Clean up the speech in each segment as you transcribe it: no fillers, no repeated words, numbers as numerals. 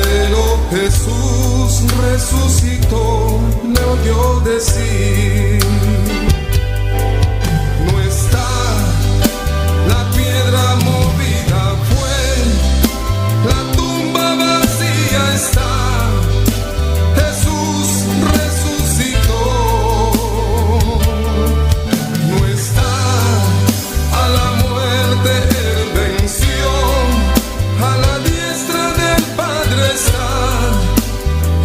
Pero Jesús resucitó, le oyó decir: no está la piedra movida, fue la tumba vacía está. Jesús resucitó, no está a la muerte, él venció, a la diestra del Padre está.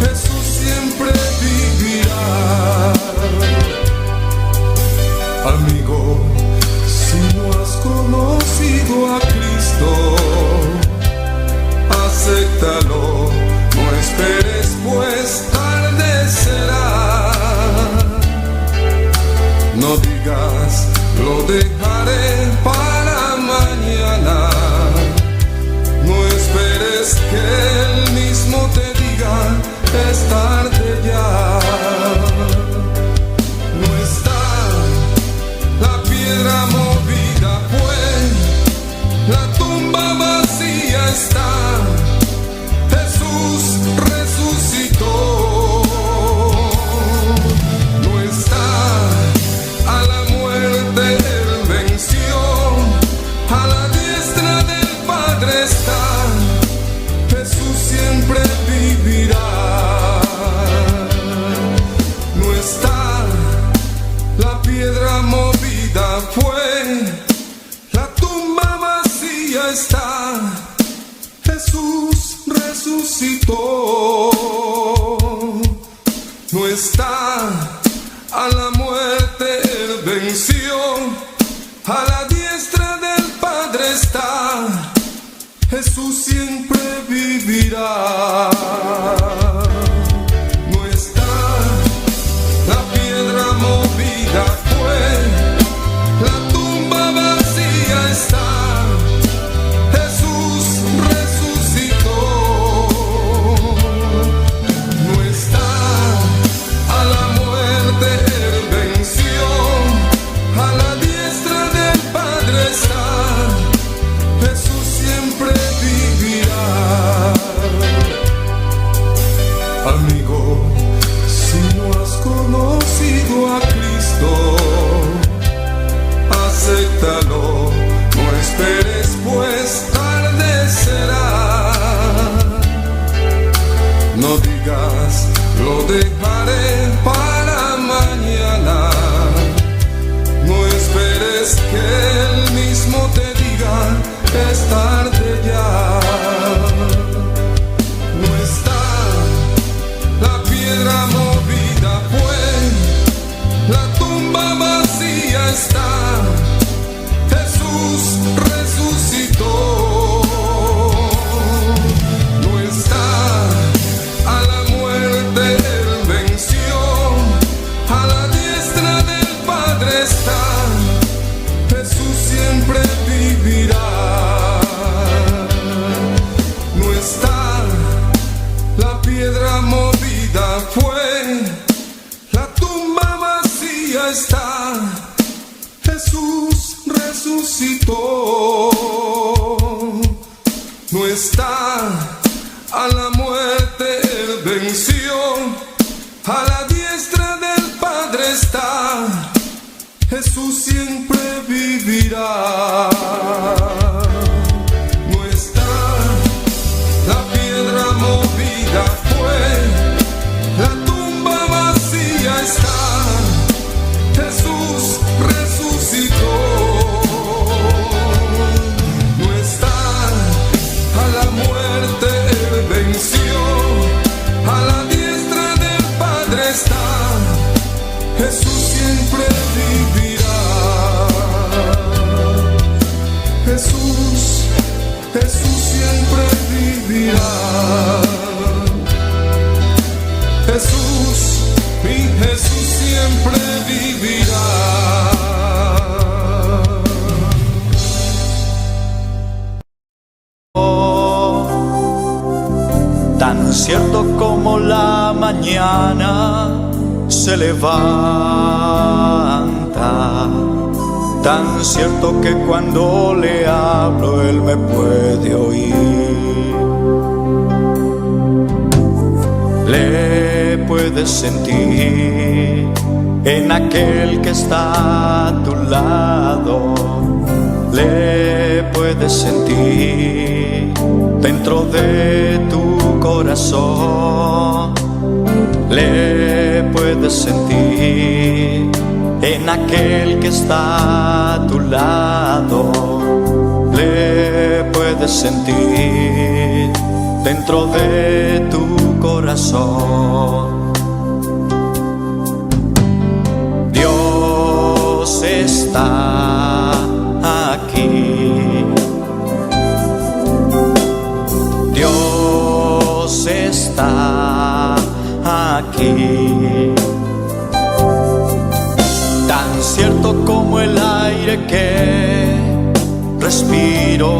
Jesús siempre vivirá. Amigo, si no has conocido a Cristo, acéptalo, no esperes, pues tarde será. No digas, lo dejaré para mañana. No esperes que él mismo te diga, es tarde ya. No está la piedra movida, pues la tumba vacía está. Jesús resucitó, no está a la muerte, él venció, a la diestra del Padre está. Jesús siempre vivirá. No está la piedra movida, fue la tumba vacía está. Jesús resucitó, no está a la muerte, él venció, a la diestra del Padre está. Jesús siempre vivirá. No está la piedra movida, fue la tumba vacía está. Jesús resucitó, no está a la muerte, él venció, a la diestra del Padre está. Jesús siempre vivirá. Amigo, si no has conocido a Cristo, acéptalo, no esperes, pues tarde será. No digas, lo dejaré para mañana. No esperes que él mismo te diga, es tarde ya. No está la piedra movida, pues la tumba vacía está. Jesús resucitó, no está a la muerte, él venció, a la diestra del Padre está. Jesús siempre vivirá. No está la piedra movida, fue la tumba vacía está. Jesús resucitó, no está a la muerte, él venció, a la diestra del Padre está. Jesús siempre vivirá. No está la piedra movida, fue la tumba vacía está. Jesús resucitó, no está a la muerte, él venció, a la diestra del Padre está. Jesús siempre vivirá. Jesús, Jesús siempre vivirá. Jesús, mi Jesús siempre vivirá. Tan cierto como la mañana se levanta, tan cierto que cuando le hablo él me puede oír. le puedes sentir en aquel que está a tu lado, le puedes sentir dentro de tu corazón, le puedes sentir en aquel que está a tu lado, le puedes sentir dentro de tu corazón. Dios está aquí, Dios está aquí, tan cierto como el aire que respiro,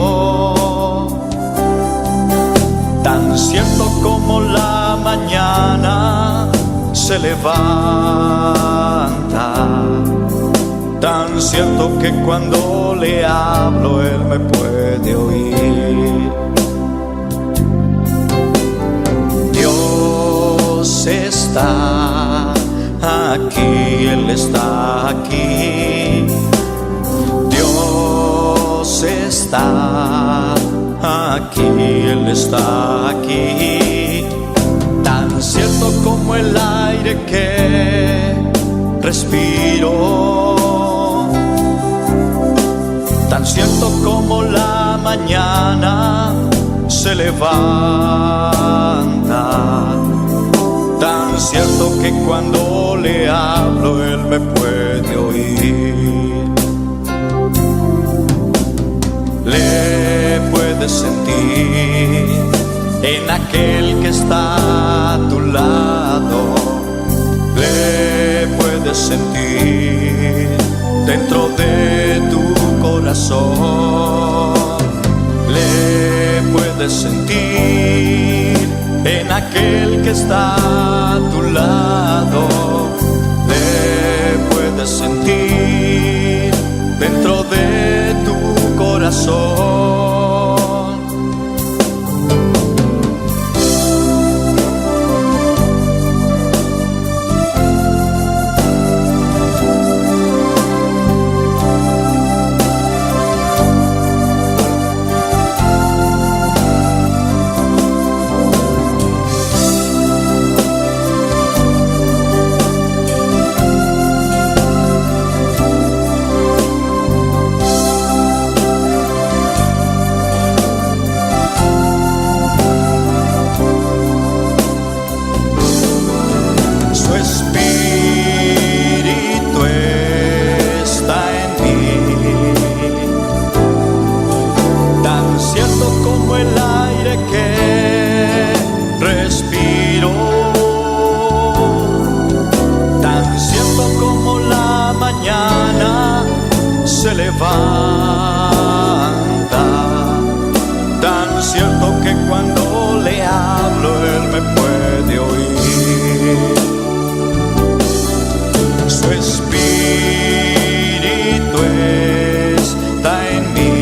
tan cierto como la mañana se levanta, tan cierto que cuando le hablo Él me puede oír. Dios está aquí, Él está aquí, Dios está aquí, Él está aquí, tan cierto como el aire que respiro, tan cierto como la mañana se levanta, tan cierto que cuando le hablo Él me puede oír. Le puedes sentir en aquel que está a tu lado, le puedes sentir dentro de tu corazón, le puedes sentir en aquel que está a tu lado, le puedes sentir dentro de tu corazón. Se levanta, tan cierto que cuando le hablo Él me puede oír. Su espíritu está en mí,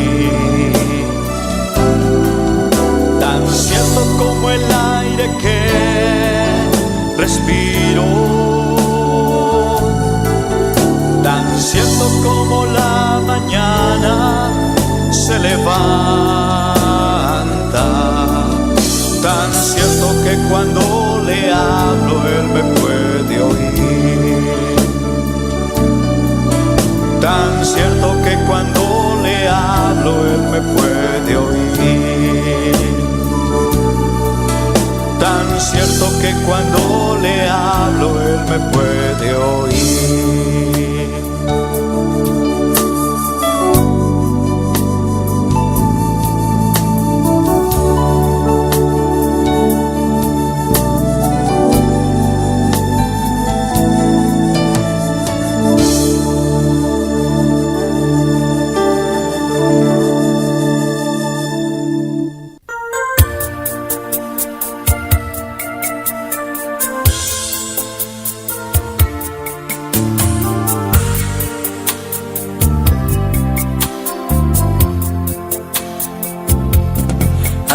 tan cierto como el aire que respiro, tan cierto como la mañana se levanta, tan cierto que cuando le hablo Él me puede oír, tan cierto que cuando le hablo Él me puede oír, tan cierto que cuando le hablo Él me puede oír.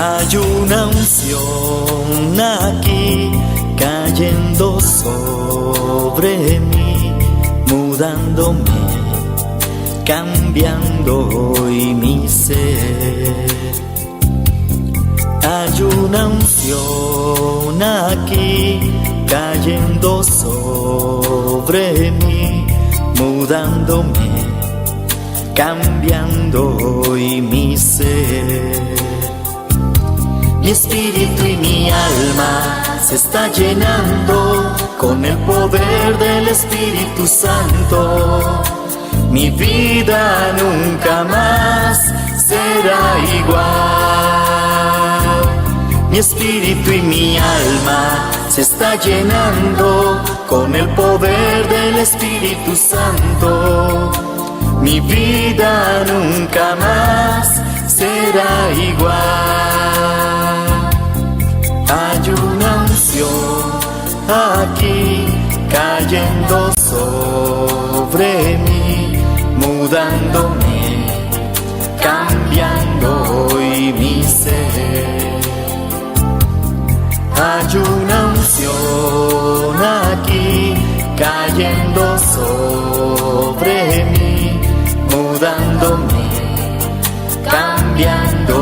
Hay una unción aquí que cayendo sobre mí, mudándome, cambiando hoy mi ser. Hay una unción aquí cayendo sobre mí, mudándome, cambiando hoy mi ser. Mi espíritu y mi alma se está llenando con el poder del Espíritu Santo. Mi vida nunca más será igual. Mi espíritu y mi alma se está llenando con el poder del Espíritu Santo. Mi vida nunca más será igual. Hay una unción aquí cayendo sobre mí, mudándome, cambiando hoy mi ser. Hay una unción aquí cayendo sobre mí, mudándome, cambiando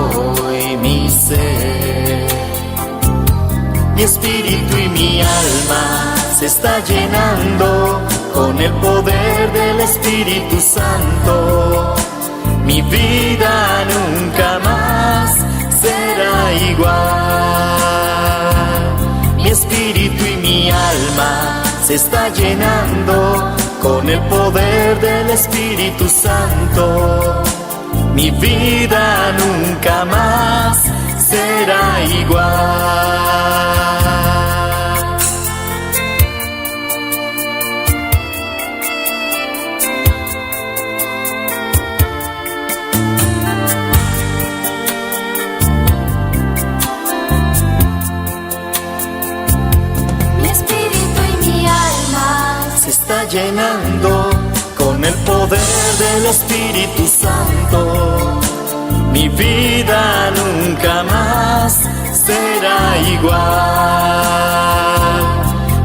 hoy mi ser. Mi espíritu y mi alma se está llenando con el poder del Espíritu Santo. Mi vida nunca más será igual. Mi espíritu y mi alma se está llenando con el poder del Espíritu Santo. Mi vida nunca más será igual. Mi espíritu y mi alma se está llenando con el poder del Espíritu Santo. Mi vida nunca más será igual.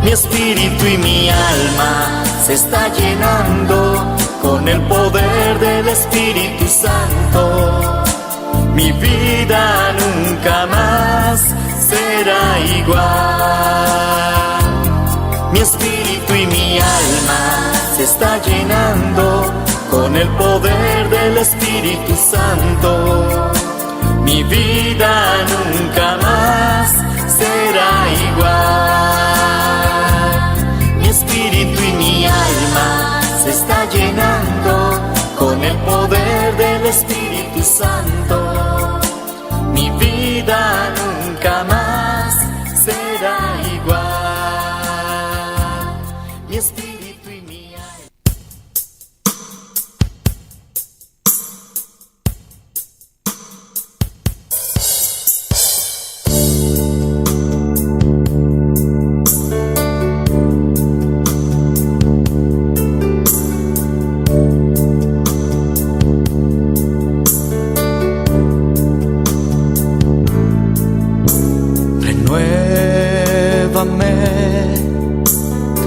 Mi espíritu y mi alma se está llenando con el poder del Espíritu Santo. Mi vida nunca más será igual. Mi espíritu y mi alma se está llenando con el poder del Espíritu Santo. Mi vida nunca más será igual. Mi espíritu y mi alma se está llenando con el poder del Espíritu Santo. Mi vida nunca más será igual. Mi espíritu y mi alma.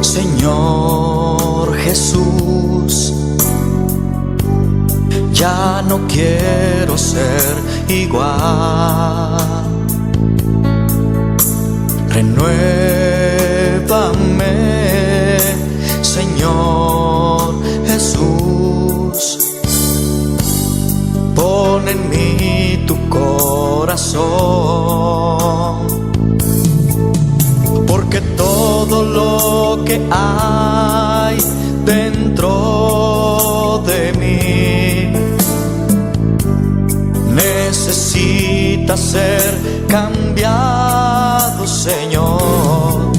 Señor Jesús, ya no quiero ser igual. Renuévame, Señor Jesús, pon en mí tu corazón, porque todo lo que hay dentro de mí necesita ser cambiado, Señor,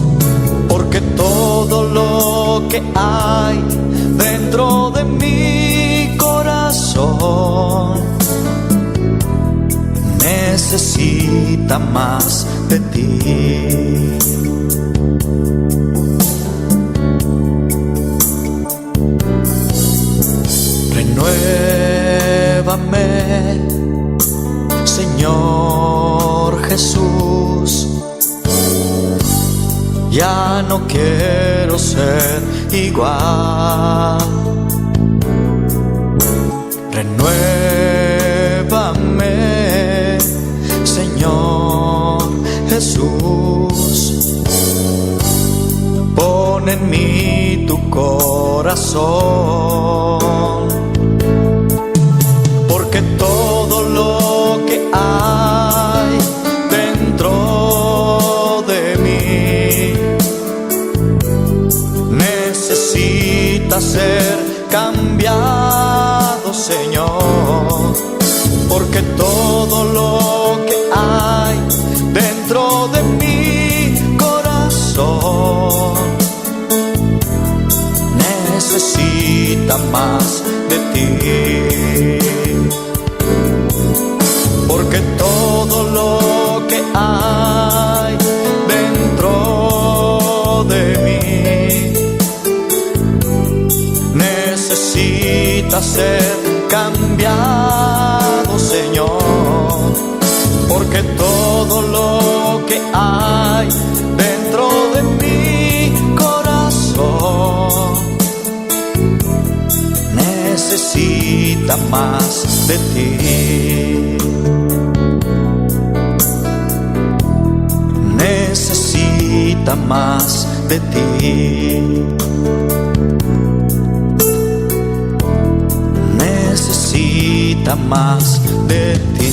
porque todo lo que hay dentro de mi corazón necesita más de ti. Renuévame, Señor Jesús, ya no quiero ser igual. Renuévame, Señor Jesús. Pon en mí tu corazón, porque todo lo que hay dentro de mí necesita ser cambiado, Señor, porque todo lo que hay dentro de mi corazón necesita más de ti, porque todo lo que hay dentro de mí necesita ser cambiado, Señor, porque todo lo que hay dentro de mi corazón necesita más de ti. Necesita más de ti. Necesita más de ti.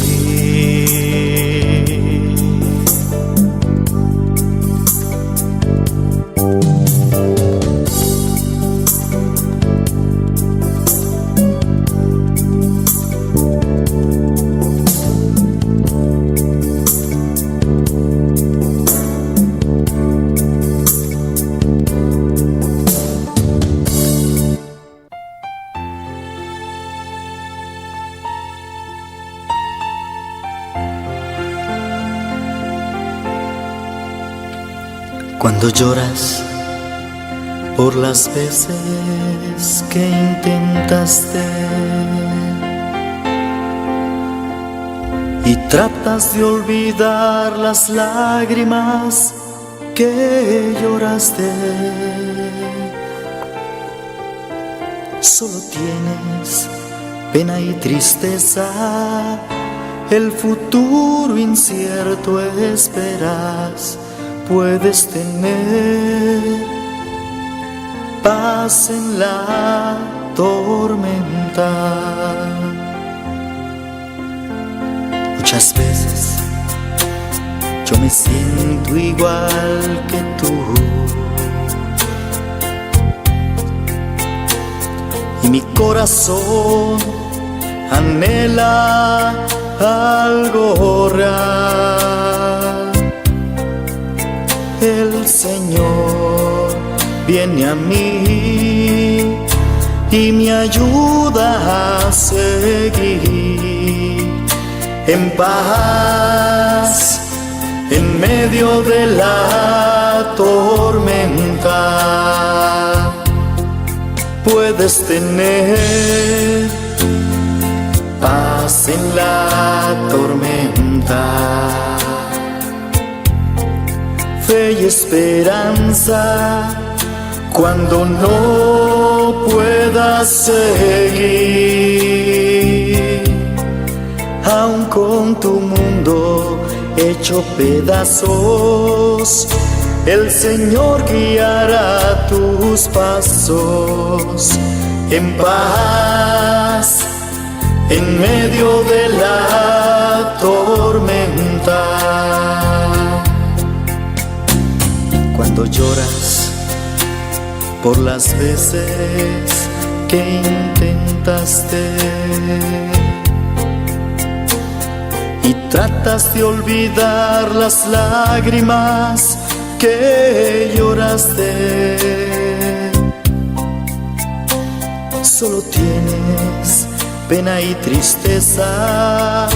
Cuando lloras por las veces que intentaste y tratas de olvidar las lágrimas que lloraste, solo tienes pena y tristeza, el futuro incierto esperas. Puedes tener paz en la tormenta. Muchas veces yo me siento igual que tú, y mi corazón anhela algo real. El Señor viene a mí y me ayuda a seguir en paz en medio de la tormenta. Puedes tener paz en la tormenta, fe y esperanza cuando no puedas seguir, aun con tu mundo hecho pedazos, el Señor guiará tus pasos en paz en medio de la tormenta. Cuando lloras por las veces que intentaste y tratas de olvidar las lágrimas que lloraste, solo tienes pena y tristeza,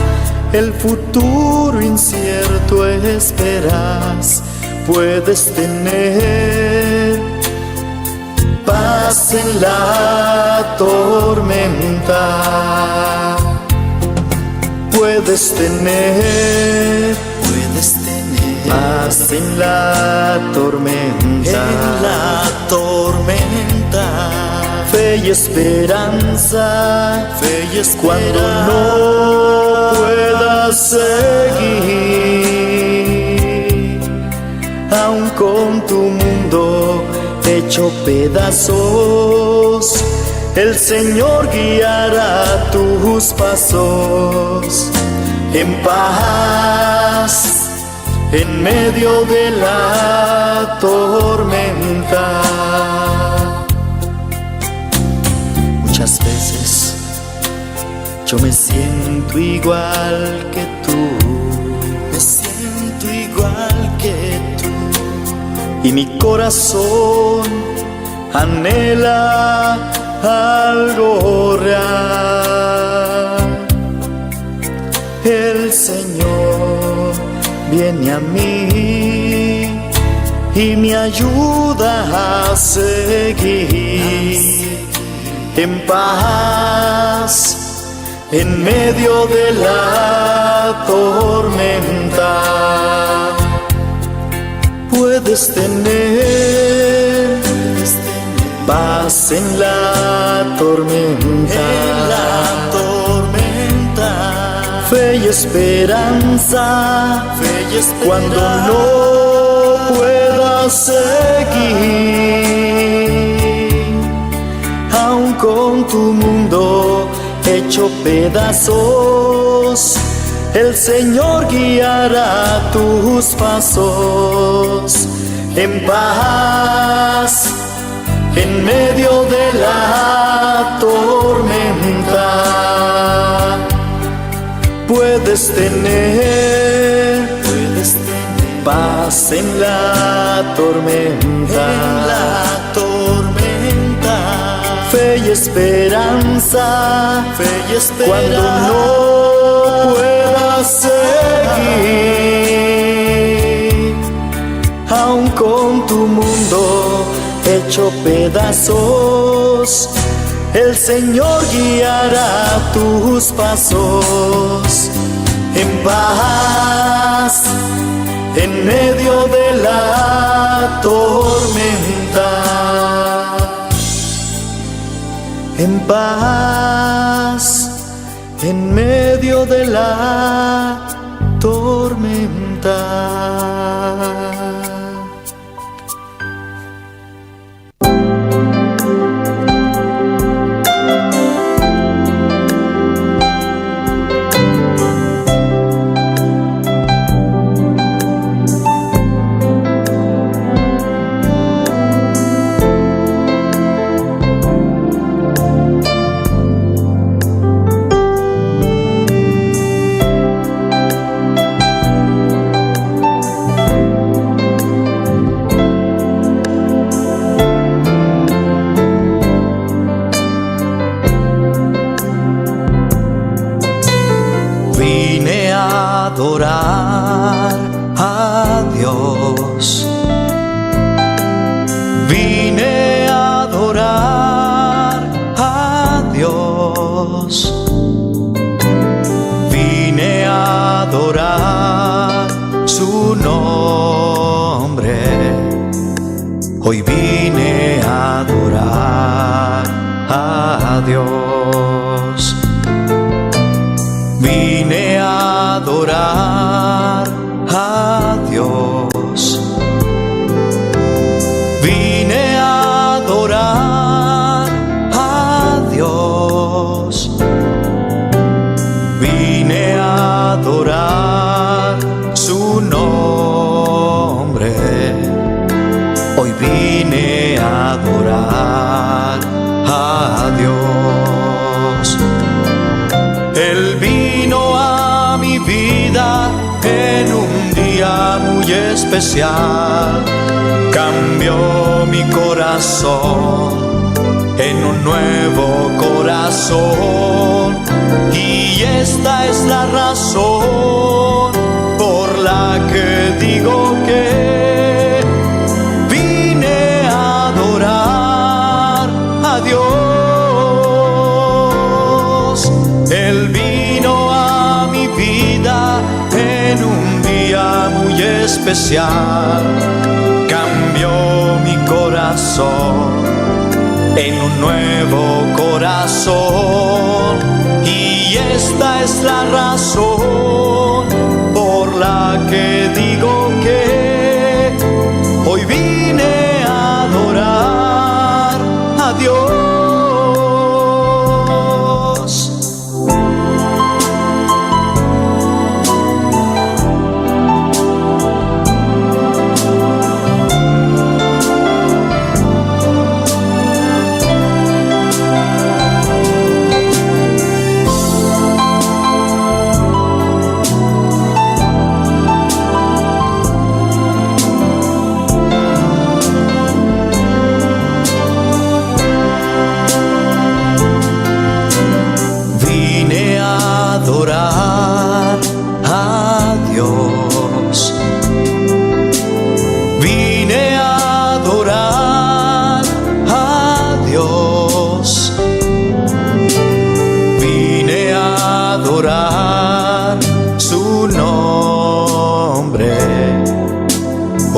el futuro incierto esperas. Puedes tener paz en la tormenta. Puedes tener paz en la tormenta, fe y esperanza, cuando no puedas seguir, aun con tu mundo hecho pedazos, el Señor guiará tus pasos en paz en medio de la tormenta. Muchas veces yo me siento igual que tú, y mi corazón anhela algo real. El Señor viene a mí y me ayuda a seguir en paz en medio de la tormenta. Puedes tener paz en la tormenta, fe y esperanza, cuando no puedas seguir, aun con tu mundo hecho pedazos, el Señor guiará tus pasos en paz en medio de la tormenta. Puedes tener paz en la tormenta, fe y esperanza, cuando no puedas seguir, aun con tu mundo hecho pedazos, el Señor guiará tus pasos en paz en medio de la tormenta. En paz en medio de la tormenta. Vine a adorar a Dios, vine a adorar a Dios, vine a adorar su nombre, hoy vine a adorar a Dios. Vine a adorar a Dios, vine a adorar a Dios, vine a adorar su nombre, hoy vine a adorar a Dios. Él vino a mi vida en un día muy especial, cambió mi corazón en un nuevo corazón, y esta es la razón por la que digo que vine a adorar a Dios. Él vino a mi vida en un día muy especial, especial. Cambió mi corazón en un nuevo corazón, y esta es la razón por la que digo que hoy vine a adorar a Dios.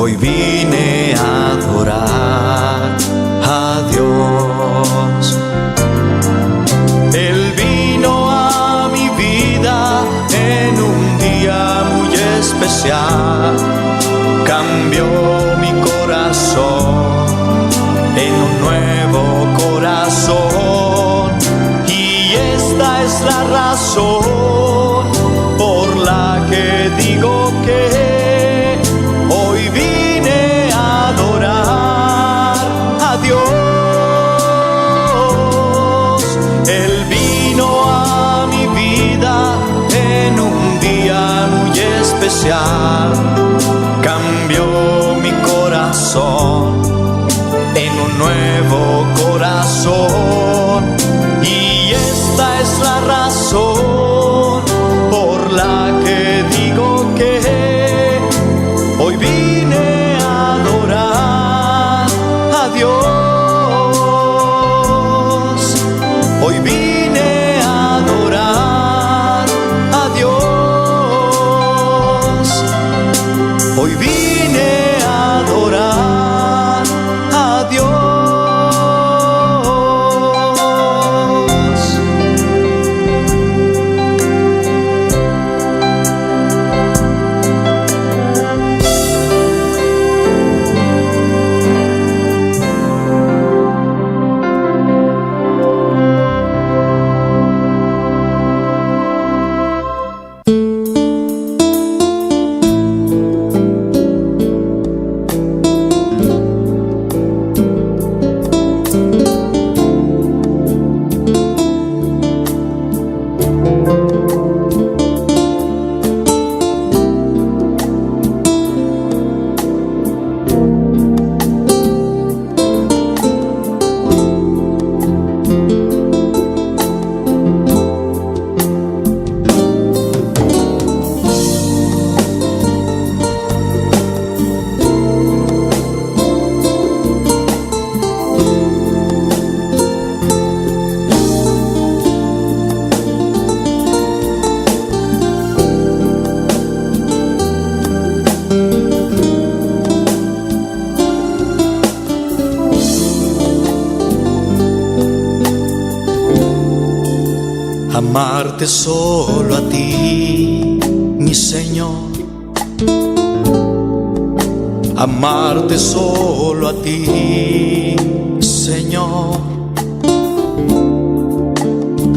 Hoy vine a adorar a Dios. Él vino a mi vida en un día muy especial. Cambió mi corazón en un nuevo corazón, y esta es la razón por la que digo que hoy vine a adorar a Dios. Él vino a mi vida en un día muy especial. Cambió mi corazón en un nuevo corazón, y esta es la razón por la que digo que hoy vine a adorar a Dios. Hoy vine a adorar a Dios. Hoy vine a adorar a Dios. Amarte solo a ti, mi Señor. Amarte solo a ti, Señor.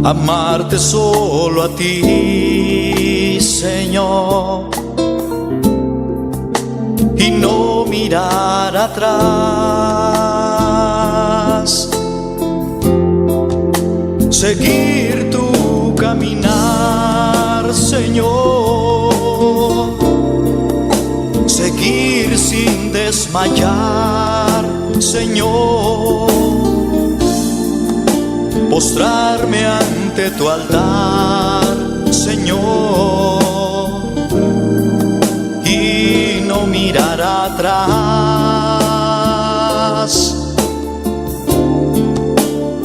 Amarte solo a ti, Señor. Y no mirar atrás. Seguir tu caminar, Señor. Seguir sin desmayar, Señor. Postrarme ante tu altar, Señor. Y no mirar atrás.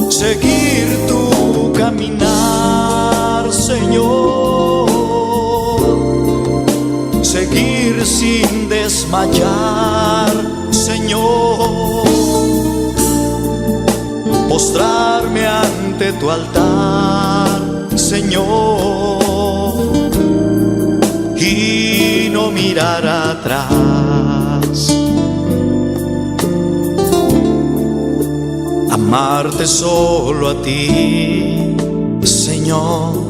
Seguir tu caminar, Señor. Seguir seguir sin desmayar, Señor, postrarme ante tu altar, Señor, y no mirar atrás. Amarte solo a ti, Señor.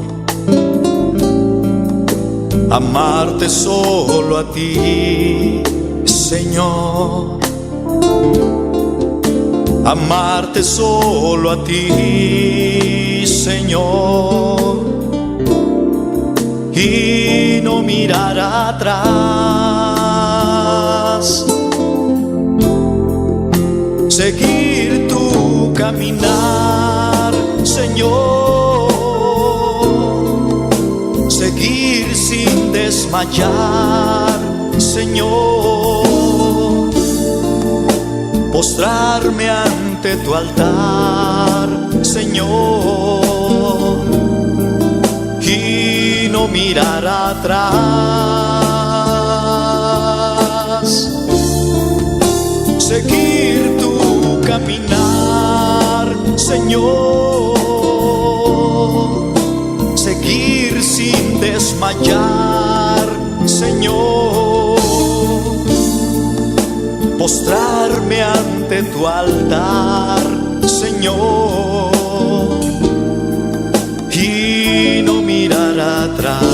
Amarte solo a ti, Señor. Amarte solo a ti, Señor. Y no mirar atrás. Seguir tu caminar, Señor. Seguir sin desmayar, Señor. Postrarme ante tu altar, Señor. Y no mirar atrás. Seguir tu caminar, Señor. Seguir sin desmayar, Señor. Postrarme ante tu altar, Señor. Y no mirar atrás.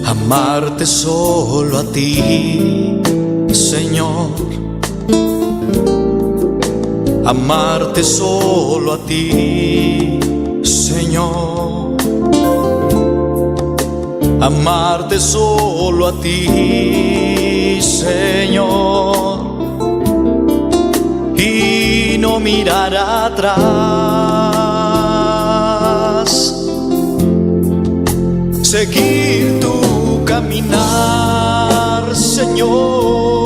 Amarte solo a ti, Señor. Amarte solo a ti, Señor. Amarte solo a ti, Señor. Y no mirar atrás. Seguir tu caminar, Señor.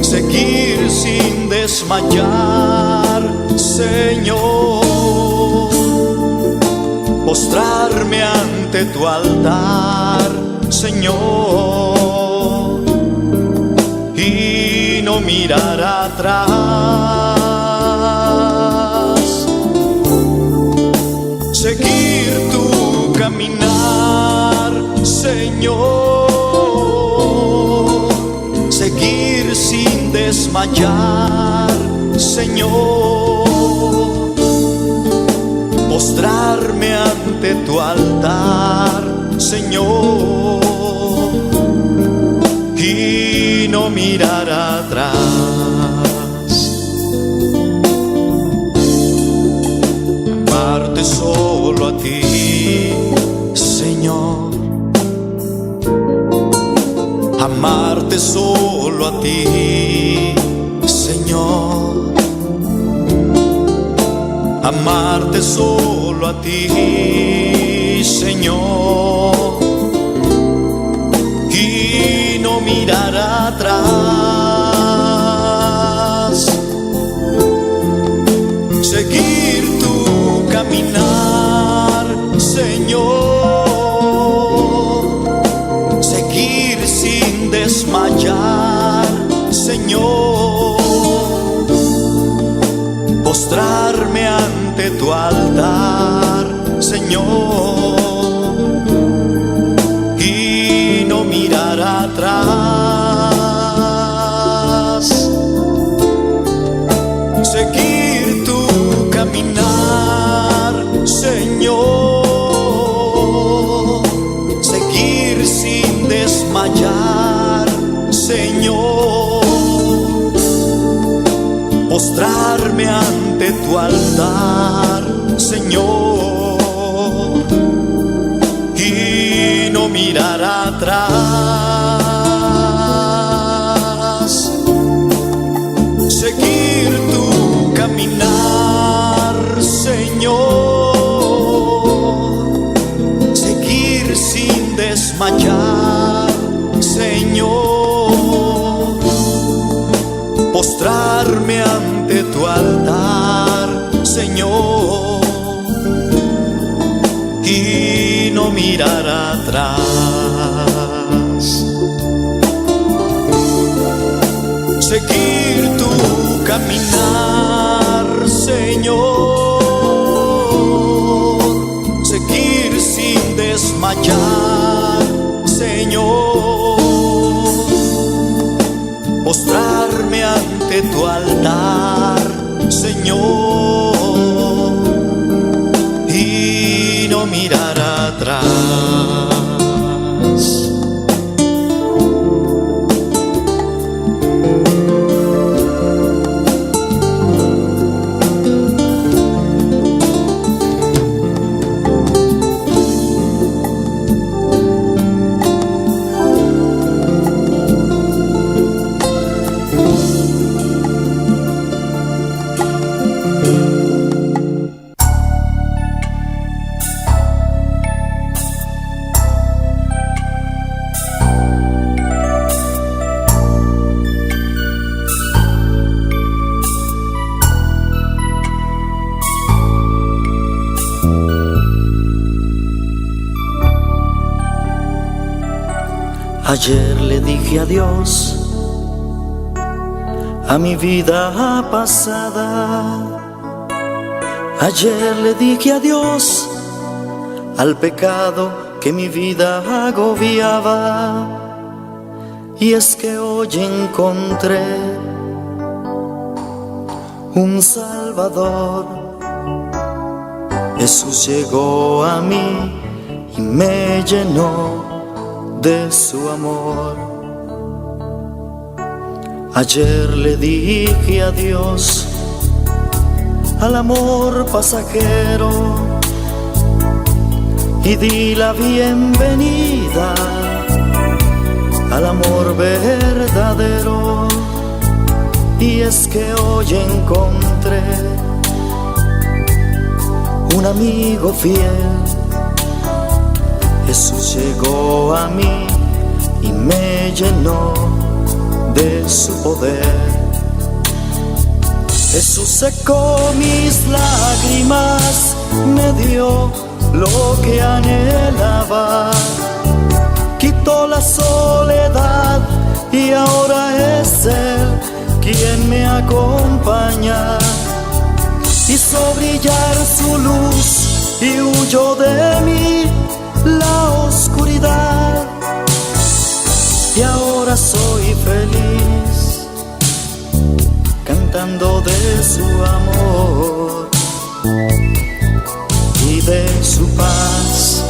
Seguir sin desmayar, Señor. Postrarme ante tu altar, Señor. Y no mirar atrás. Seguir tu caminar, Señor. Seguir sin desmayar, Señor. Postrarme ante tu altar, Señor. Y no mirar atrás. Amarte solo a ti, Señor. Amarte solo a ti, Señor. Amarte solo a ti, Señor. Y no mirar atrás. Seguir tu caminar, Señor. Seguir sin desmayar, Señor. Postrarme ante tu altar, Señor. mirar atrás, seguir tu caminar, Señor, seguir sin desmayar, Señor, postrarme ante tu altar, Señor, y no mirar atrás, seguir tu caminar, Señor, seguir sin desmayar, Señor, postrarme ante tu altar, Señor, y no mirar atrás, seguir tu caminar, Señor, seguir sin desmayar, Señor, postrarme ante tu altar, Señor, y no mirar atrás. Ayer le dije adiós a mi vida pasada. Ayer le dije adiós al pecado que mi vida agobiaba. Y es que hoy encontré un Salvador. Jesús llegó a mí y me llenó de su amor. Ayer le dije adiós al amor pasajero y di la bienvenida al amor verdadero. Y es que hoy encontré un amigo fiel. Jesús llegó a mí y me llenó de su poder. Jesús secó mis lágrimas, me dio lo que anhelaba, quitó la soledad y ahora es Él quien me acompaña. Hizo brillar su luz y huyó de mí la oscuridad, y ahora soy feliz cantando de su amor y de su paz.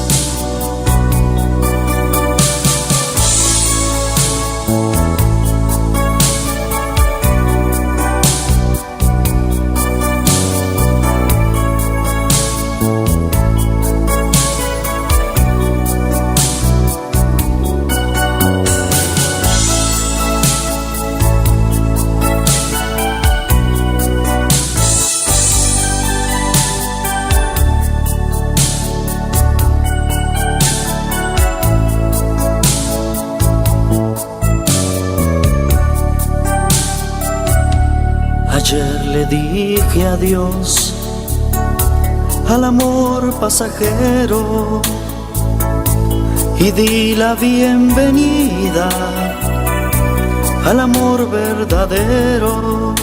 Ayer le dije adiós al amor pasajero y di la bienvenida al amor verdadero.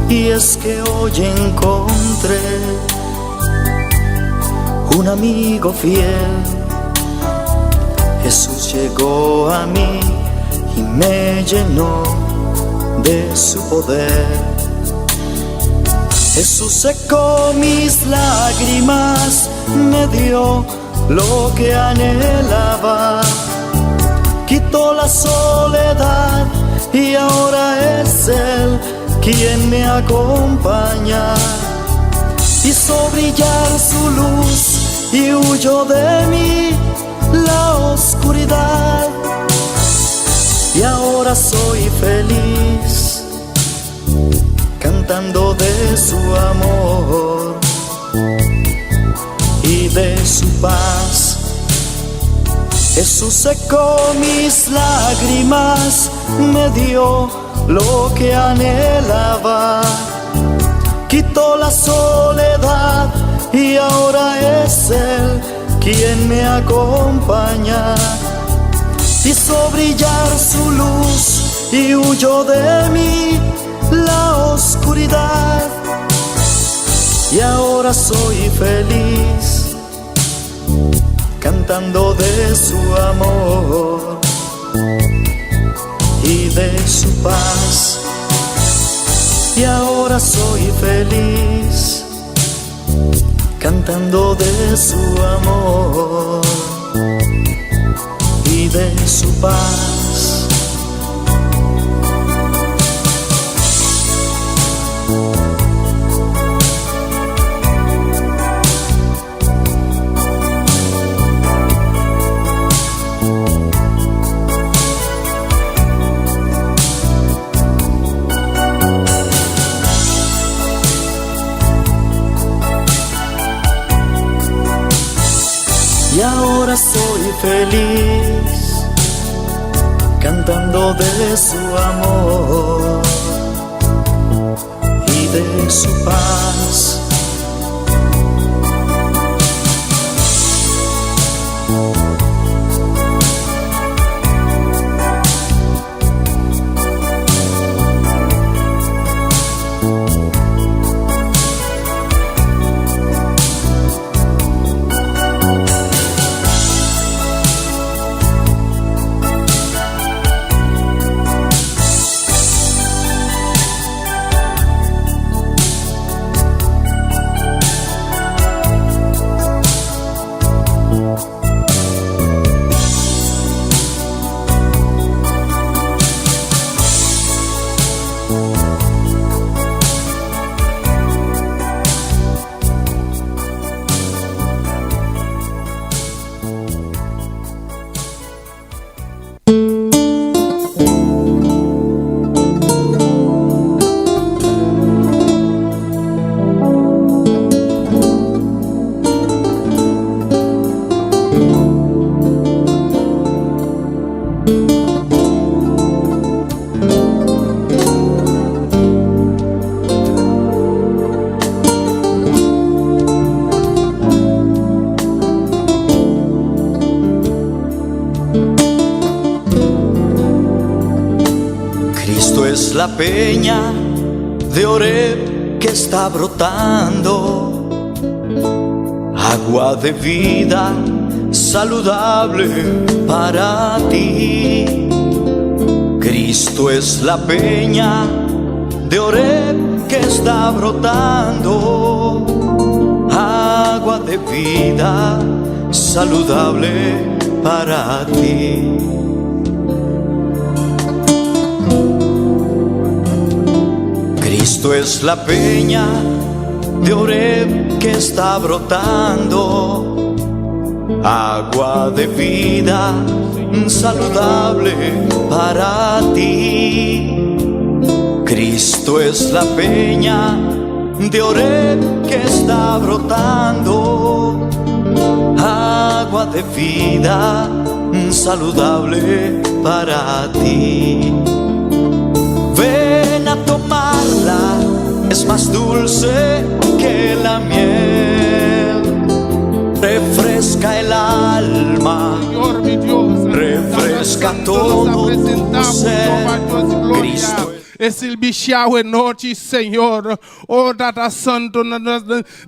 Y es que hoy encontré un amigo fiel. Jesús llegó a mí y me llenó de su poder. Jesús secó mis lágrimas, me dio lo que anhelaba, quitó la soledad y ahora es Él quien me acompaña. Hizo brillar su luz y huyó de mí la oscuridad, y ahora soy feliz cantando de su amor y de su paz. Jesús secó mis lágrimas, me dio lo que anhelaba, quitó la soledad y ahora es Él quien me acompaña. Hizo brillar su luz y huyó de mí la oscuridad, y ahora soy feliz cantando de su amor y de su paz. Y ahora soy feliz cantando de su amor y de su paz. Y ahora soy feliz cantando de su amor y de su paz. La peña de Oreb que está brotando, agua de vida saludable para ti. Cristo es la peña de Oreb que está brotando, agua de vida saludable para ti. Cristo es la peña de Oreb que está brotando, agua de vida saludable para ti. Cristo es la peña de Oreb que está brotando, agua de vida saludable para ti. Ven a tomarla, es más dulce que la miel, refresca el alma, refresca todo tu ser. Cristo Silbishi noite, Senhor. Oh, Tata Santo,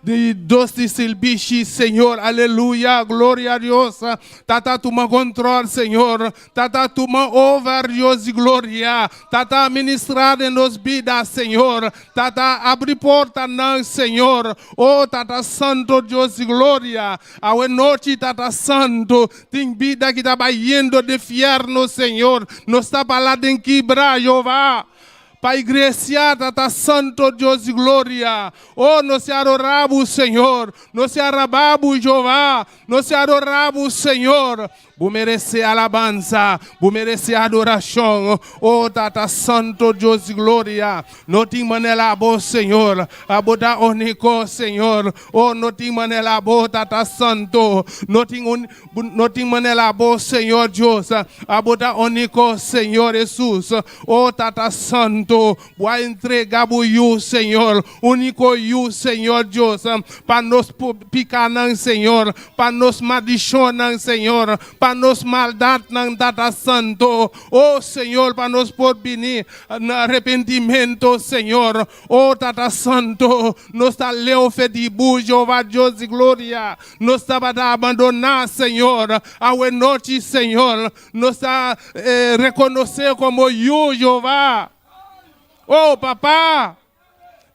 de doce Silbishi, Senhor. Aleluia, glória a Deus. Tata, toma controle, Senhor. Tata, toma over, Deus e glória. Tata, ministrar em nos vidas, Senhor. Tata, abre porta, não, Senhor. Oh, Tata Santo, Deus e glória. A noite, Tata Santo, tem vida que está baindo de fierno, Senhor. Não está falando em quebrar, Jeová. Para a igreja, Tata Santo, Deus e glória. Oh, não se adoramos, Senhor. Não se arrabamos, Jeová. Não se adoramos, Senhor. Vous merecez alabanza, vous merecez adoração. Oh, Tata Santo, Deus e glória. Não tem maneira boa, Senhor. Abota único, Senhor. Oh, não tem maneira boa, Tata Santo. Não tem maneira boa, Senhor Deus. Abota único, Senhor Jesus. Oh, Tata Santo, vou entregar para you, Senhor. Único you, Senhor Deus. Para nos picar, Senhor. Para nos maldicionar, Senhor. Para nos maldade, Tata Santo. Oh, Senhor, para nos por venir no arrependimento, Senhor. Oh, Tata Santo, nos está leu fedibu, Jeová, Deus e glória. Nos está para abandonar, Senhor. A noite, Senhor. Nos está reconhecer como you, Jeová. Oh, papá.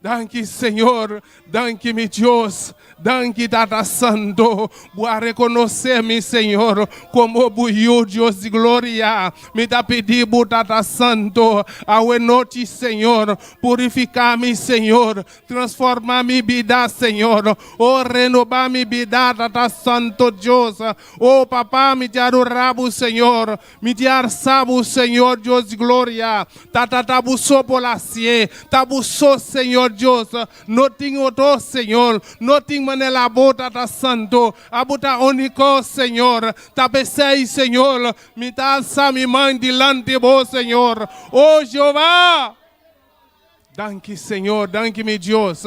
Danke, Senhor. Danke, meu Deus. Danke, Tata Santo, para reconhecer-me, Senhor, como buiu, Deus de glória. Me dá pedido, Tata Santo, a noite, Senhor, purificar-me, Senhor, transformar-me vida, Senhor, oh, renovar-me vida, Tata Santo, Deus, oh, papá, me dar o rabo, Senhor, me dar sabo, Senhor, Deus de glória. Tata, tabuçou por la cie, tabuçou, Senhor, Deus, não tem outro, Senhor, não tem maneira boa, Tata Santo, abuta único, Senhor, tapecei, Senhor, me dá essa minha mãe delante de vos, Senhor, oh Jeová. Danke, Senhor, danke, meu Deus,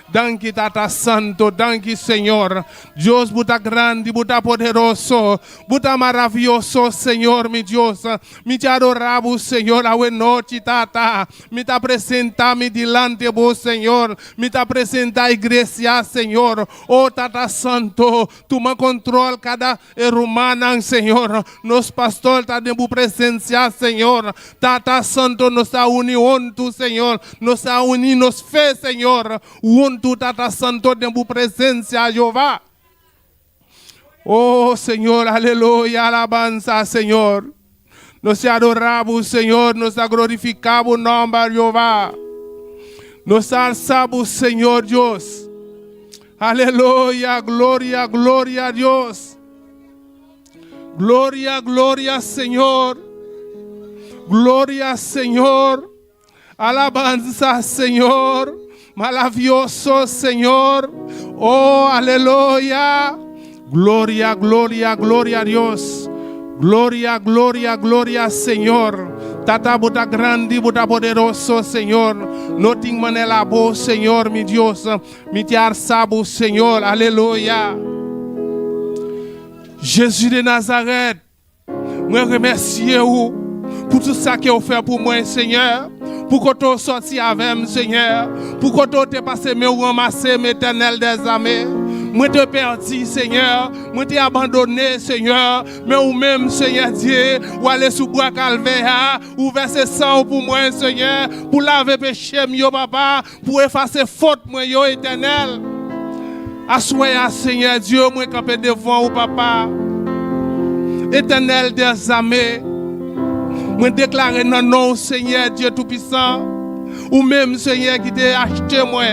danke, Tata Santo, danke, Senhor, Deus, buta grande, buta poderoso, buta maravilhoso, Senhor, meu Deus, me te adoramos, Senhor, a noite, Tata, me te apresentar-me delante de vos, Senhor, me te apresentar a igreja, Senhor, oh, Tata Santo, toma controle cada humana, Senhor, nos pastores, tá de presença, Senhor, Tata Santo, nos está unindo, Senhor, nos está unindo, nos fez, Senhor, junto, Tata Santo, de presença, Jeová. Oh, Senhor, aleluia, alabanza, Senhor. Nos adoramos, Senhor, nos glorificamos o nome de Jeová. Nos alçamos, Senhor Deus. Aleluia, glória, glória a Deus. Glória, glória, Senhor. Glória, Senhor. Alabanza, Senhor. Maravilhoso, Senhor. Oh, aleluia. Glória, glória, glória a Deus. Glória, glória, glória, Senhor. Tata, buta grande, buta poderoso, Senhor. Não tem maneira boa, Senhor, meu Deus. Me te arsabo, Senhor. Aleluia. Jesus de Nazareth, eu remercie-vous pour tout ça que vous faites pour moi, Seigneur. Pour que tu sorti avec moi, Seigneur. Pour que tu te passé, me ramasser, m'éternel des armées. Moi te perdu, Seigneur. Moi te abandonné, Seigneur. Mais ou même, Seigneur Dieu, ou aller sous bois calvaire, ou verser sang pour moi, Seigneur. Pour laver péché, yo papa. Pour effacer faute, moi, yo éternel. Assoyez, Seigneur Dieu, moi camper devant ou papa. Éternel des armées. Moi déclarer non non Seigneur Dieu Tout-Puissant, ou même Seigneur qui t'a acheté moi,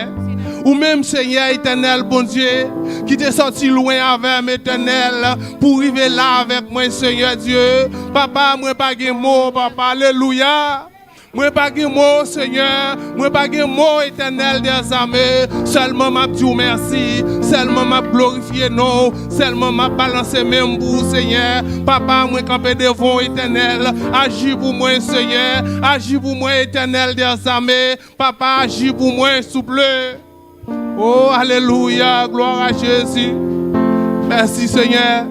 ou même Seigneur éternel bon Dieu, qui t'est sorti loin avec moi éternel, pour arriver là avec moi Seigneur Dieu. Papa, moi pas de mots, papa, alléluia. Moi pas de mots, Seigneur. Moi pas de mots, éternel des armées. Seulement m'a dit merci. Seulement m'a glorifié non. Seulement m'a balancé même pour Seigneur. Papa, moi campé devant éternel. Agis pour moi, Seigneur. Agis pour moi, éternel des armées. Papa, agis pour moi, s'il vous plaît. Oh, alléluia. Gloire à Jésus. Merci, Seigneur.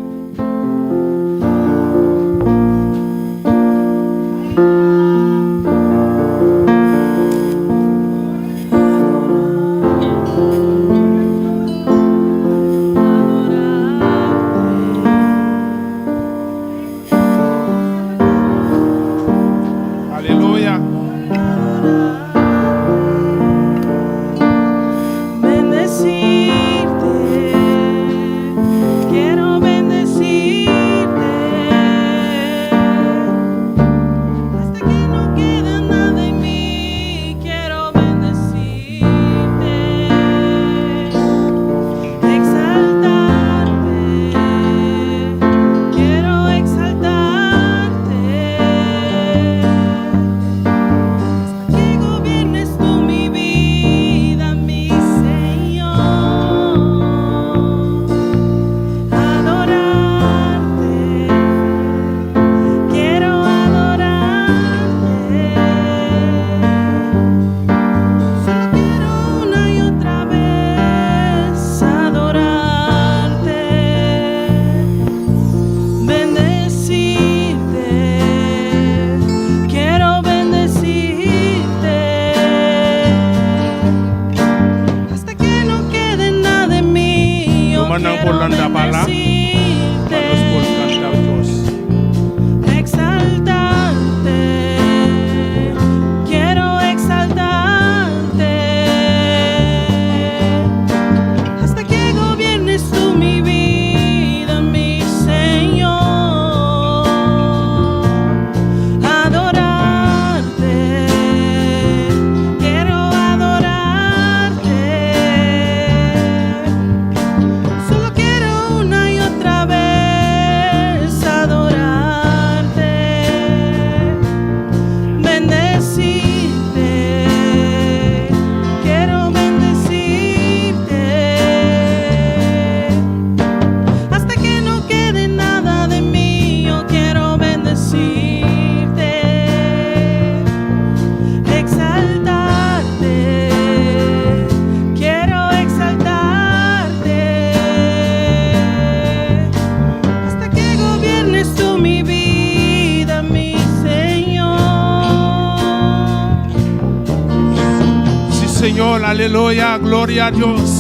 Señor, aleluya, gloria a Dios.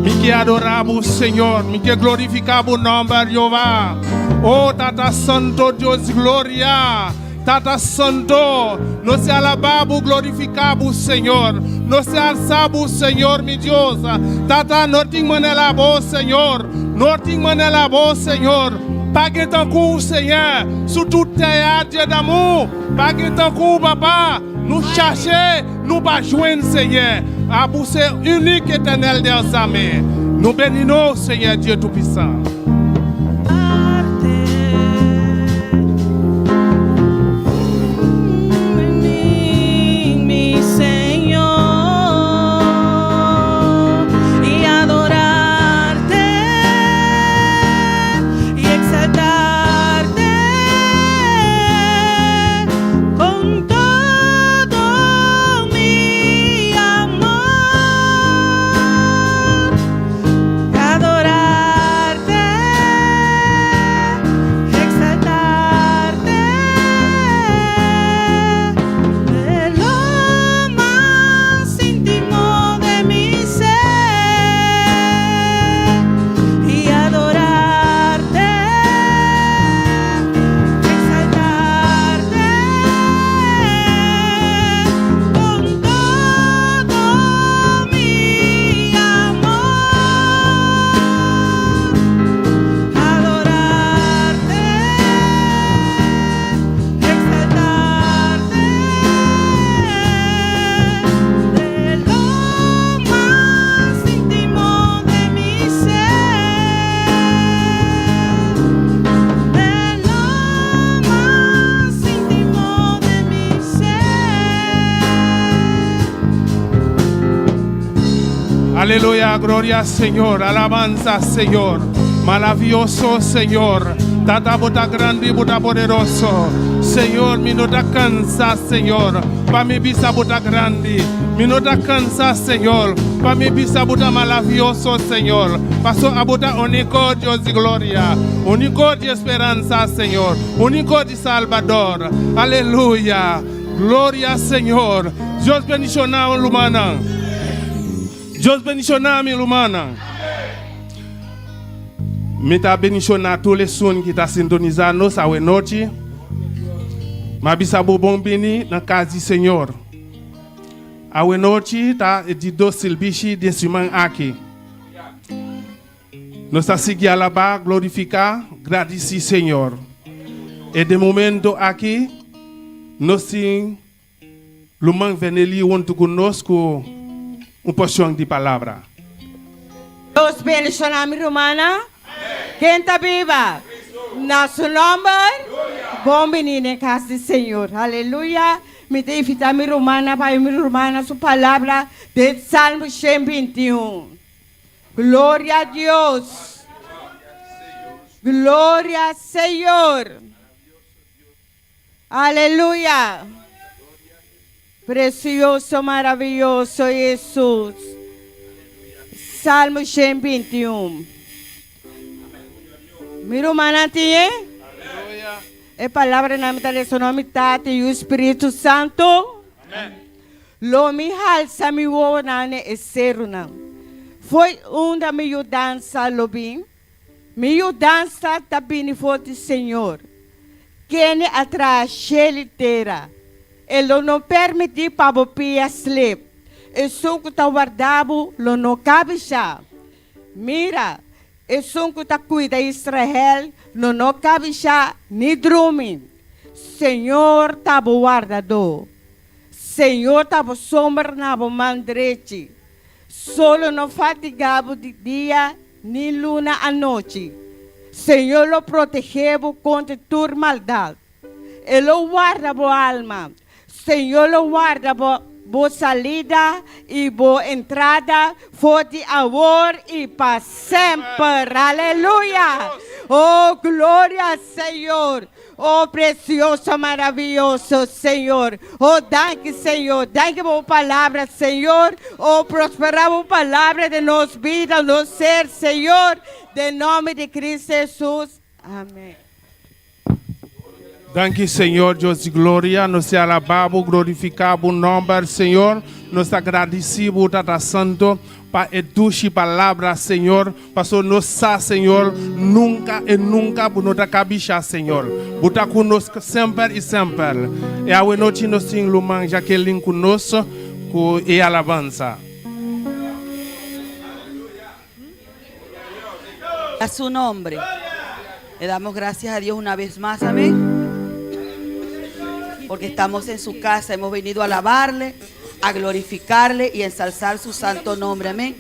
Mi que adoramos, Señor, mi que glorificamos nombre de Jehová. Oh, Tata Santo, Dios, gloria. Tata Santo, no se alabamos, glorificamos, Señor. No se alzamos, Señor, mi Dios. Tata, no te manelamos, Señor. No te manelamos, Señor. Pague ton coup, Seigneur, sous toute terre, Dieu d'amour. Pague ton coup, papa. Nous chercher, nous pas joindre, Seigneur. À pousser unique éternel des armées. Nous bénissons, Seigneur Dieu Tout-Puissant. Aleluya, gloria al Señor, alabanza Señor, maravilloso Señor, tata bota grande, bota poderoso, Señor, mi no te cansa Señor, pa mi bisa bota grande, mi no te cansa Señor, pa mi bisa bota maravilloso Señor, paso a bota único Dios de gloria, único de esperanza Señor, único de Salvador, aleluya, gloria Señor, Dios bendicionado lumana. Dios bendicionne mi lumana. Me ta bendicionne tous les sons qui ta sintonisé nous sa noite. Ma bisa bom beni na casa do Senhor. A noite ta de docil bichi de instrument aqui. Nós ta seguir alabar, glorificar, agradecer Senhor. E de momento aqui nós sim lumang veneli junto conosco. Porção de palavra. Deus bendicione a mi romana. Quem está viva? Nosso nome. Bom menino em casa do Senhor. Aleluia. Me tem a mi romana para mi romana sua palavra de Salmo 121. Glória a Deus. Glória ao Senhor. Aleluia. Precioso, maravilhoso Jesus. Salmo 121. Miro manantiye. É palavra na mitad de seu nome Tati e o Espírito Santo. Amém. Lo mi halsa mi wo nane eseruna. Foi da minha dança lobim. Minha dança tabini forte Senhor. Quem atrás cheliteira. Ele não permite para bopia sleep. E sunco tá guardado, lo não cabe já. Mira, e sunco tá cuida Israel, lo não cabe já ni dormir. Senhor tá guardado. Senhor tá sombra na mandrete. Solo não fatigado de dia ni luna à noite. Senhor lo protegeu contra toda maldade. Ele guarda a alma. Senhor lo guarda boa salida e boa entrada, forte amor e para sempre. Aleluia! Oh, glória, Senhor! Oh, precioso, maravilhoso, Senhor! Oh, danke, Senhor! Danke por palavra, Senhor! Oh, prosperamos palavra de nos vida, nos ser, Senhor! De nome de Cristo Jesus. Amém. Thank you, Senhor, Deus de glória. Nós te alabamos, glorificamos o nome do Senhor. Nós te agradecemos, Tata Santo, para a palavra, Senhor. Pastor, nós sabemos, Senhor, nunca e nunca, por nossa cabeça, Senhor. Bota conosco sempre e sempre. E a noite nós temos o irmão Jaqueline conosco, com a alabanza. A su nombre. Le damos gracias a Dios una vez más, amén. Porque estamos en su casa, hemos venido a alabarle, a glorificarle y a ensalzar su santo nombre, amén.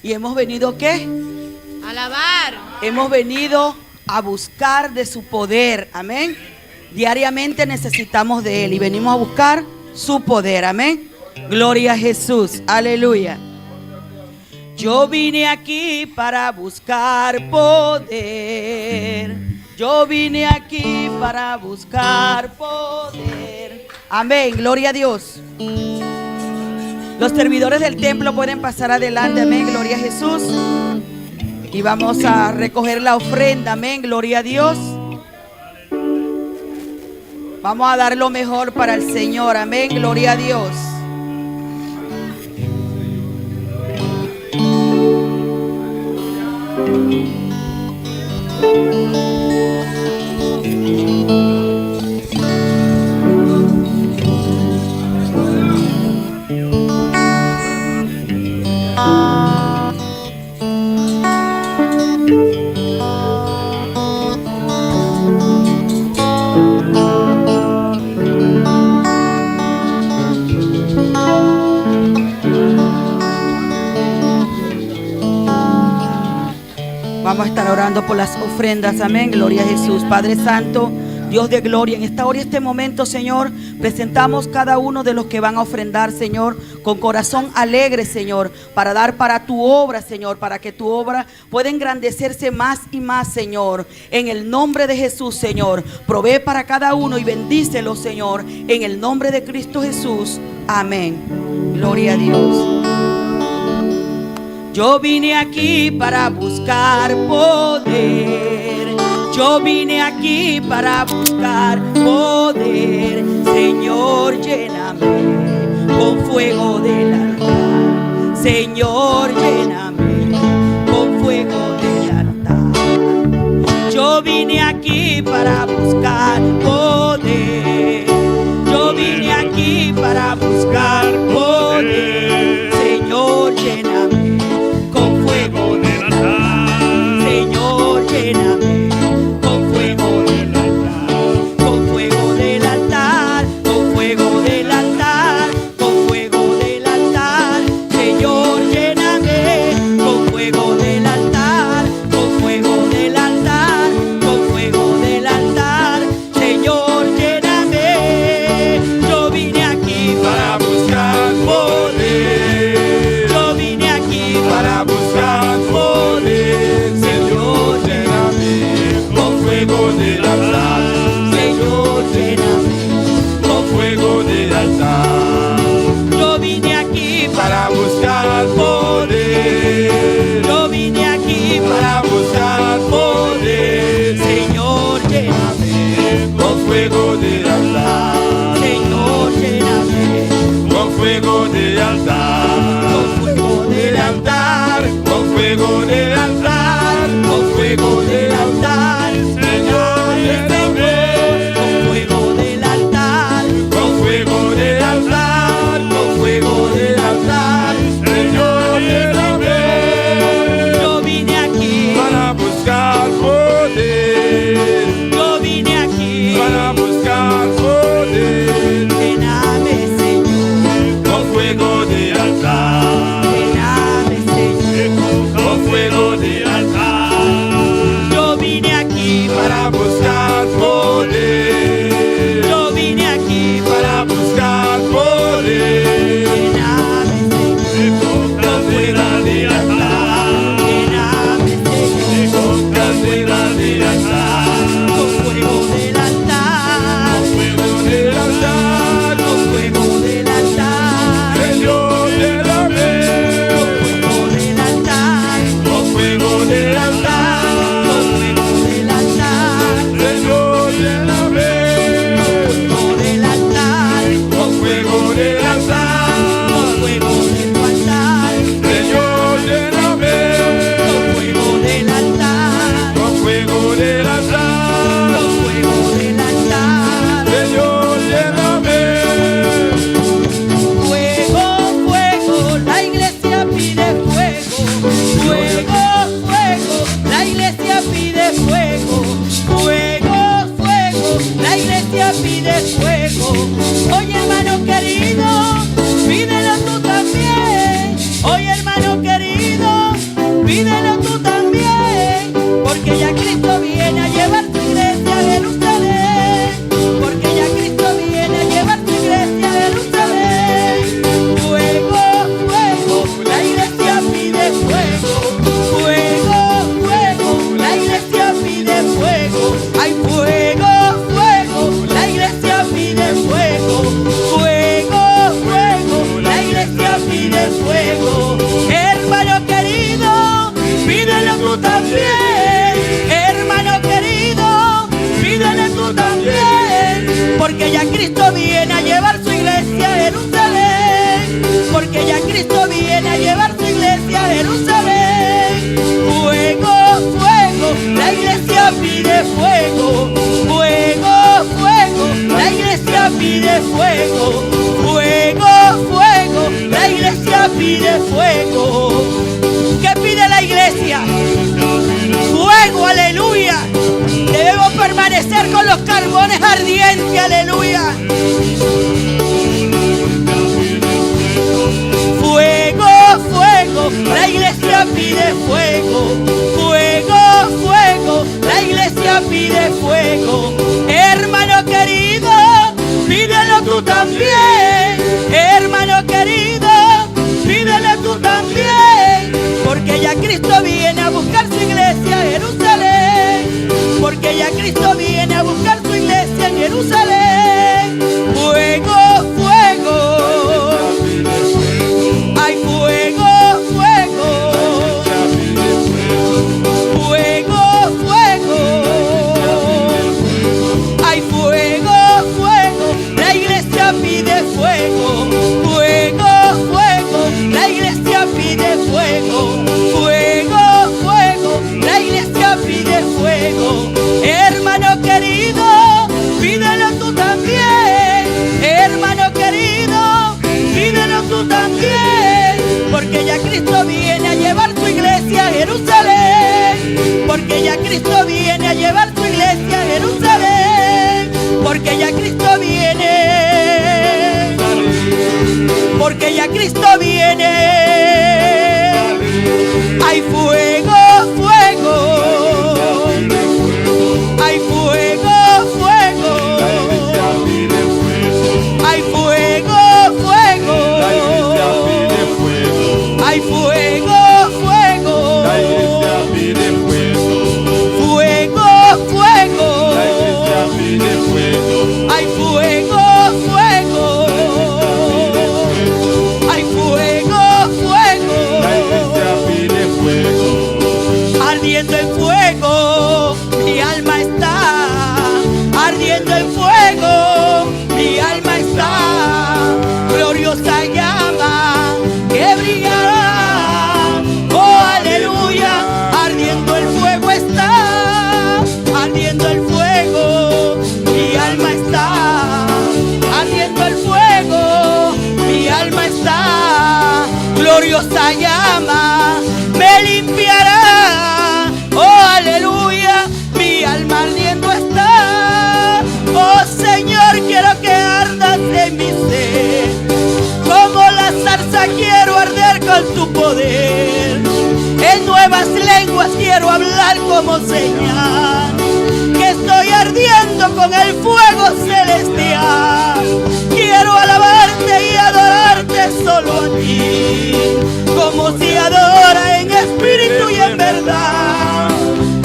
Y hemos venido, ¿qué? A alabar. Hemos venido a buscar de su poder, amén. Diariamente necesitamos de él y venimos a buscar su poder, amén. Gloria a Jesús, aleluya. Yo vine aquí para buscar poder. Yo vine aquí para buscar poder. Amén, gloria a Dios. Los servidores del templo pueden pasar adelante, amén, gloria a Jesús. Y vamos a recoger la ofrenda, amén, gloria a Dios. Vamos a dar lo mejor para el Señor, amén, gloria a Dios. Vamos a estar orando por las ofrendas, amén, gloria a Jesús. Padre Santo, Dios de gloria, en esta hora y este momento, Señor, presentamos cada uno de los que van a ofrendar, Señor, con corazón alegre, Señor, para dar para tu obra, Señor, para que tu obra pueda engrandecerse más y más, Señor. En el nombre de Jesús, Señor, provee para cada uno y bendícelo, Señor, en el nombre de Cristo Jesús. Amén. Gloria a Dios. Yo vine aquí para buscar poder. Yo vine aquí para buscar poder. Señor, lléname con fuego del altar. Señor, lléname con fuego del altar. Yo vine aquí para buscar poder. Yo vine aquí para buscar poder. Señor, lléname. Señor, lléname con fuego del altar, con fuego del altar, con fuego del altar, con fuego del altar. Señor, lléname con fuego del altar, con fuego del altar, con fuego del altar. Señor, lléname. Yo vine aquí para buscar pide fuego. ¿Qué pide la iglesia? Fuego, aleluya. Debemos permanecer con los carbones ardientes, aleluya. Fuego, fuego, la iglesia pide fuego. Fuego, fuego, la iglesia pide fuego. Hermano querido, pídelo tú también. Hermano querido, pídelo tú también. Porque ya Cristo viene a buscar su iglesia en Jerusalén. Porque ya Cristo viene a buscar su iglesia en Jerusalén. Fuego, fuego. Hay fuego, fuego. Fuego, fuego. Hay fuego, fuego. La iglesia pide fuego. Fuego, fuego. La iglesia pide fuego. Fuego, fuego. La iglesia pide fuego. Hermano querido, pídelo tú también. Hermano querido, pídelo tú también. Porque ya Cristo viene a llevar su iglesia a Jerusalén. Porque ya Cristo viene a llevar su iglesia a Jerusalén. Porque ya Cristo viene. Porque ya Cristo viene. Hay fuego, fuego. Hay fuego, fuego. Hay fuego, fuego. Hay fuego, fuego. Fuego, fuego. Hay fuego, fuego. Hay fuego, fuego. Ardiendo en fuego, mi alma está. Ardiendo en fuego, mi alma está. Gloriosa llama que brillará. Oh, aleluya. Ardiendo el fuego está. Ardiendo el fuego, mi alma está. Ardiendo el fuego, mi alma está. Gloriosa llama me limpiará. Oh, aleluya. Mi alma ardiendo está. Oh, Señor, quiero que ardas en mi ser. Como la zarza quiero arder con tu poder. En nuevas lenguas quiero hablar como señal. Que estoy ardiendo con el fuego celestial. Quiero alabarte y adorarte solo a ti. Como se adora en espíritu y en verdad.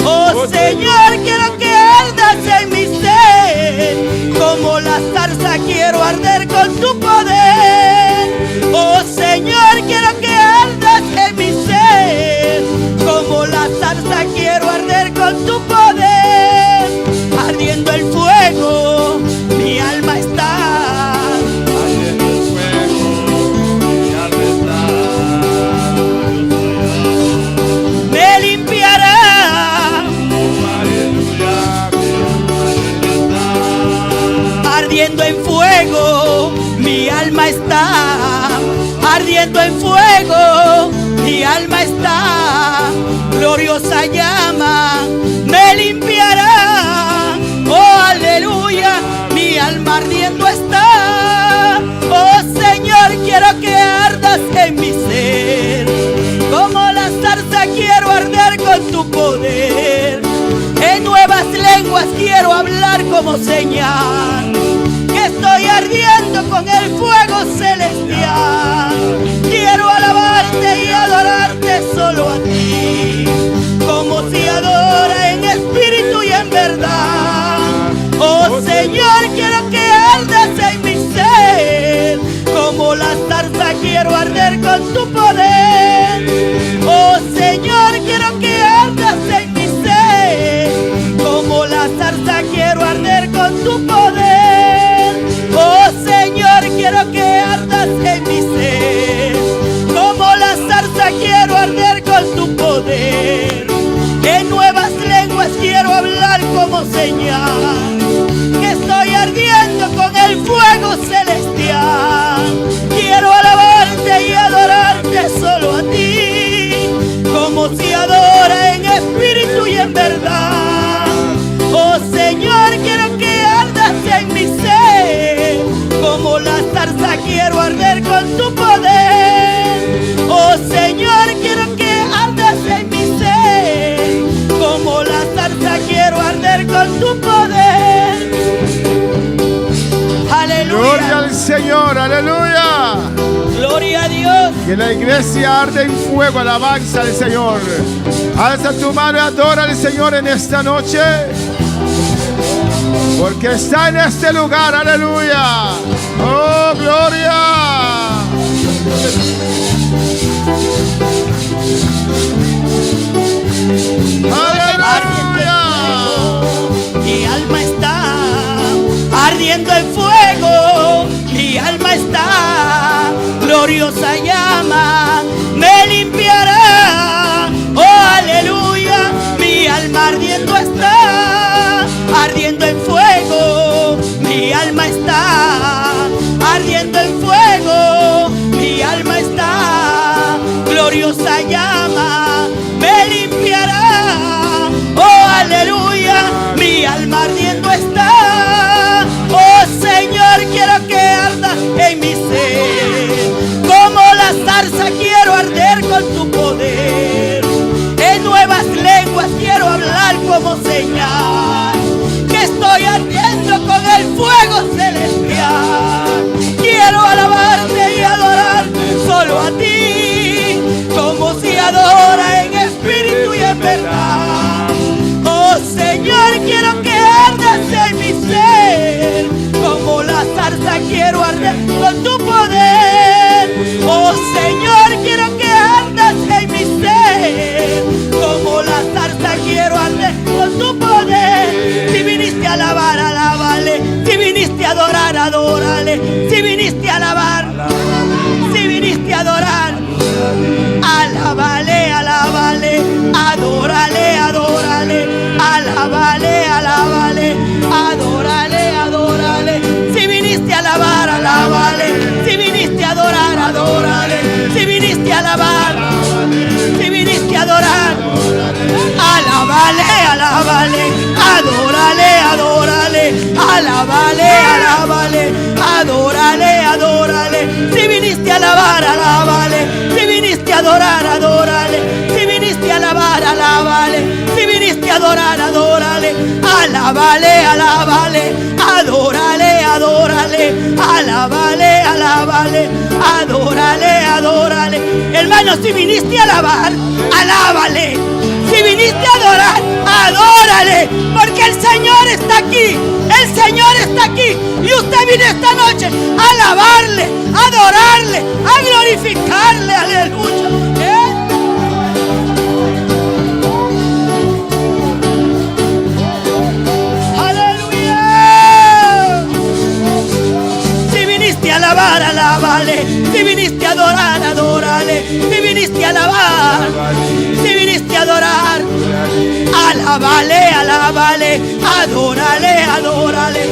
Oh Señor, quiero que ardas en mi ser. Como la zarza quiero arder con tu poder. Oh Señor, quiero que ardas en mi ser. Como la zarza quiero arder con tu poder. Ardiendo el fuego, mi alma está. Ardiendo el fuego, mi alma está. Me limpiará. Ardiendo en fuego, mi alma está. Ardiendo en fuego, mi alma está. Gloriosa llama me limpiará. Oh, aleluya. Mi alma ardiendo está. Oh, Señor, quiero que ardas en mi ser. Como la zarza quiero arder con tu poder. En nuevas lenguas quiero hablar como señal. Que estoy ardiendo con el fuego celestial. Quiero alabarte y adorarte solo a ti. Como se adora en espíritu y en verdad. Oh Señor, quiero que ardas en mi ser. Como la zarza quiero arder con tu poder. Oh Señor, quiero que ardas en mi ser. Como la zarza quiero arder con tu poder. Oh Señor, quiero que ardas en mi ser. Como la zarza quiero arder con tu poder. En nuevas lenguas quiero hablar como señal. Que estoy ardiendo con el fuego celestial. Quiero alabarte y adorarte quiero arder con tu poder. Oh Señor, quiero que ardas en mi ser. Como la zarza quiero arder con tu poder. Aleluya. Gloria al Señor, aleluya. Gloria a Dios. Que la iglesia arde en fuego, alabanza al Señor. Alza tu mano y adora al Señor en esta noche. Porque está en este lugar, aleluya. Oh, gloria. Aleluya. Mi alma está ardiendo en fuego. Mi alma está gloriosa llama. Me limpiará. Oh, aleluya. Mi alma ardiendo está. Ardiendo en fuego. Mi alma está ardiendo en fuego. Mi alma está gloriosa llama. Me limpiará. Oh, aleluya. Mi alma ardiendo está. Oh, Señor, quiero que arda en mi ser. Como la zarza quiero arder con tu poder. En nuevas lenguas quiero hablar como señal que estoy ardiendo con el fuego celestial. Quiero alabarte y adorarte solo a ti, como se adora en espíritu y en verdad. Oh Señor, quiero que ardas en mi ser. Como la zarza quiero arder con tu poder. Oh Señor, quiero que ardas en mi ser. Como la zarza quiero arder con tu poder. Si viniste a alabar, alábale. Si viniste a adorar, adórale. Si viniste a alabar, si viniste a adorar, alábale, alábale. Adórale, adórale. Alábale, alábale. Adórale, adórale. Si viniste a alabar, alábale. Si viniste a adorar, adórale. Si viniste a alabar, si viniste a adorar, alábale, alábale. Adórale, adórale. Alábale, alábale. Adórale, adórale. Si viniste a alabar, alábale. Si viniste a adorar, adórale. Si viniste a alabar, alábale. Si viniste a adorar, adórale. Alábale, alábale. Adórale, adórale. Alábale, alábale. Adórale, adórale. Hermanos, si viniste a alabar, alábale. Si viniste a adorar, adórale. Porque el Señor está aquí. El Señor está aquí. Y usted vino esta noche a alabarle, a adorarle, a glorificarle. Aleluya. Alabar, alábale. Si viniste a adorar, adórale. Si viniste a alabar, si viniste a adorar, alábale, alábale. Adórale, adórale.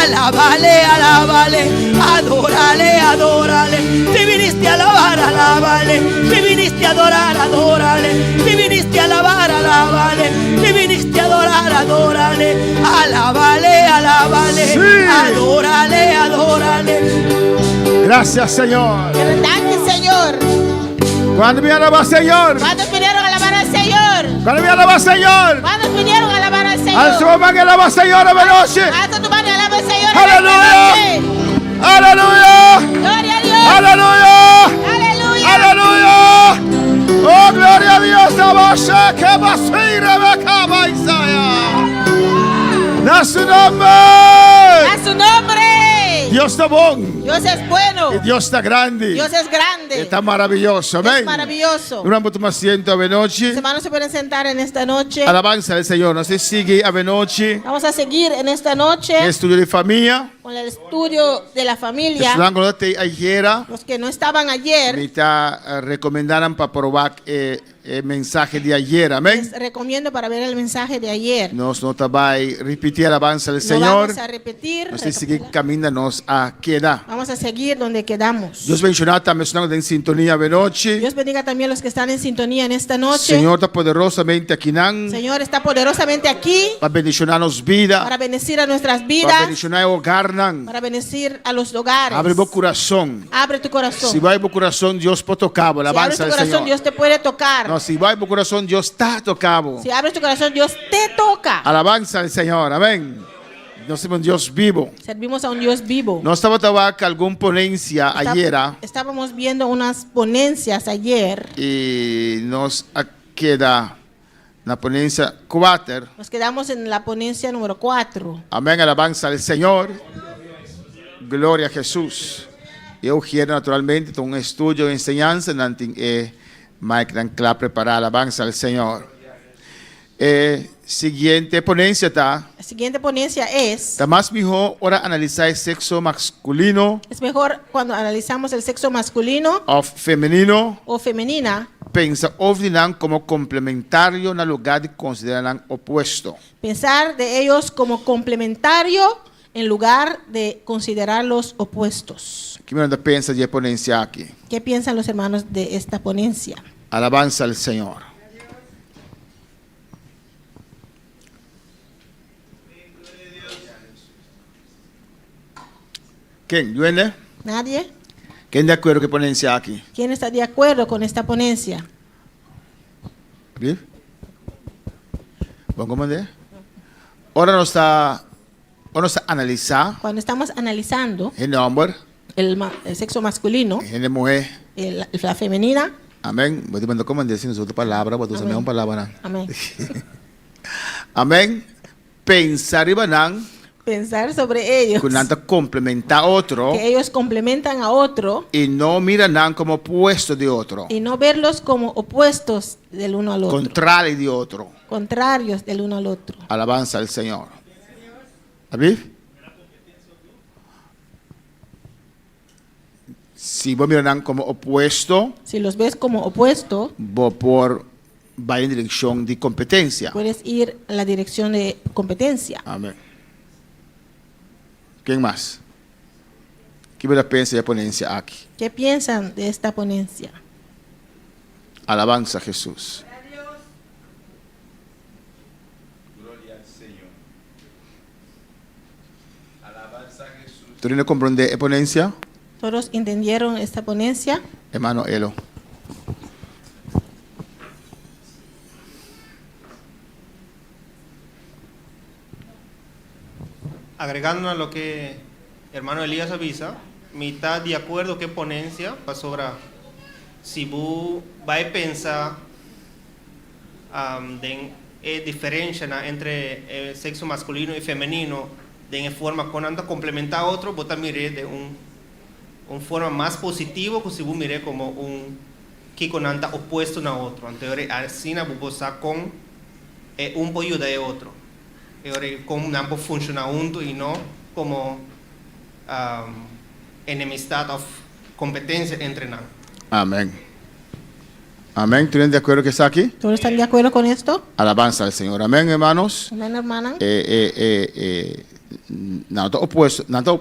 Alábale, alábale. Adórale, adórale. Si viniste a alabar, alábale. Si viniste a adorar, adórale. Si viniste a alabar, alábale. Si viniste a adorar, adórale. Alábale, alábale. Sí. Adórale, adórale. Gracias, Señor. Gracias, Señor. ¿Cuándo me alaba, Señor? ¿Cuántos vinieron a alabar al Señor? ¿Cuándo me alaba, Señor? ¿Cuántos vinieron a alabar al Señor? Al su mano que alaba, Señor, esta noche. Alza tu mano y alaba al Señor. Aleluya. Aleluya. Gloria a Dios. Aleluya. Aleluya. Aleluya. Oh, gloria a Dios. Abasha, que basira, becaba, Isaiah. Da su nombre. A su nombre. Dios está bon. Dios es bueno. Y Dios está grande. Dios es grande. Está maravilloso. Amén. Es maravilloso. Durante tu asiento, Abenochi. Los hermanos se pueden sentar en esta noche. Alabanza al Señor. No se sigue Abenochi. Vamos a seguir en esta noche Estudio de familia. con el estudio de la familia. Ayer Los que no estaban ayer, me recomendaron para probar el mensaje de ayer. Amén. les recomiendo para ver el mensaje de ayer. Nos no va a repetir alabanza del No Señor. vamos a repetir. Nos sigue caminando a quedar. Vamos a seguir donde quedamos. Dios bendiga también en sintonía de noche. Dios bendiga también a los que están en sintonía en esta noche. Señor está poderosamente aquí. Señor está poderosamente aquí Para bendicionarnos vida. para bendecir a nuestras Para vidas, bendicionar el hogar lugar nang. para bendecir a los hogares. Abre tu corazón. Abre tu corazón. Si va a tu corazón, Dios puede tocar. Si abres Alabanza tu al corazón, Señor. Dios te puede tocar. No, si va a tu corazón, Dios está tocado. Si abres tu corazón, Dios te toca. Alabanza al Señor. Amén. Nos tenemos un Dios vivo. Servimos a un Dios vivo. No estaba que alguna ponencia ayer Estábamos viendo unas ponencias ayer. y nos queda la ponencia 4. Nos quedamos en la ponencia número 4. Amén. Alabanza al Señor. Gloria a Jesús. Yo quiero naturalmente un estudio de enseñanza. Mike Dancla preparar alabanza al Señor. Siguiente ponencia está. La siguiente ponencia es: Está más mejor ahora analizar el sexo masculino es mejor cuando analizamos el sexo masculino o femenino. o femenina, Pensa ordenar como complementario en lugar de considerar opuesto. pensar de ellos como complementario en lugar de considerarlos opuestos. ¿Qué me piensa de ponencia aquí? ¿Qué piensan los hermanos de esta ponencia? Alabanza al Señor. ¿Quién? ¿Viene? ¿Nadie? ¿Quién de acuerdo que ponencia aquí? ¿Quién está de acuerdo con esta ponencia? ¿Bien? ¿Cómo mandé? Ahora nos está analizar Cuando estamos analizando el hombre, el sexo masculino, la mujer. La femenina. Amén. Voy a decir cómo decir otra palabra, voy a usar una palabra. Amén. Amén. Pensar y banán. Pensar sobre ellos. Que nada complementa a otro. Que ellos complementan a otro. Y no miran como opuesto de otro. Y no verlos como opuestos del uno al otro. Contrario de otro. Contrarios del uno al otro. Alabanza al Señor. ¿Amén? Si vos miran como opuesto, Si los ves como opuesto, vos va en dirección de competencia. puedes ir a la dirección de competencia. Amén. ¿Quién más? ¿Qué me la piensa de ponencia aquí? ¿Qué piensan de esta ponencia? Alabanza a Jesús. Gloria al Señor. Alabanza a Jesús. ¿Tú no comprendes la ponencia? ¿Todos entendieron esta ponencia? Hermano Elo. Agregando a lo que hermano Elías avisa, mitad de acuerdo que ponencia para sobre si vos vais a pensar de diferencia entre sexo masculino y femenino de forma con anda complementar a otro, vos también miré de un forma más positivo que si vos miré como un que con anda opuesto a otro. Antes así vos con un pollo de otro. Como ambos funcionan juntos y no como enemistad o competencia entre nosotros. Amén. Amén. ¿Tú estás de acuerdo que está aquí? ¿Todos están de acuerdo con esto? Alabanza al Señor. Amén, hermanos. Amén, hermana. Nada opuesto, nada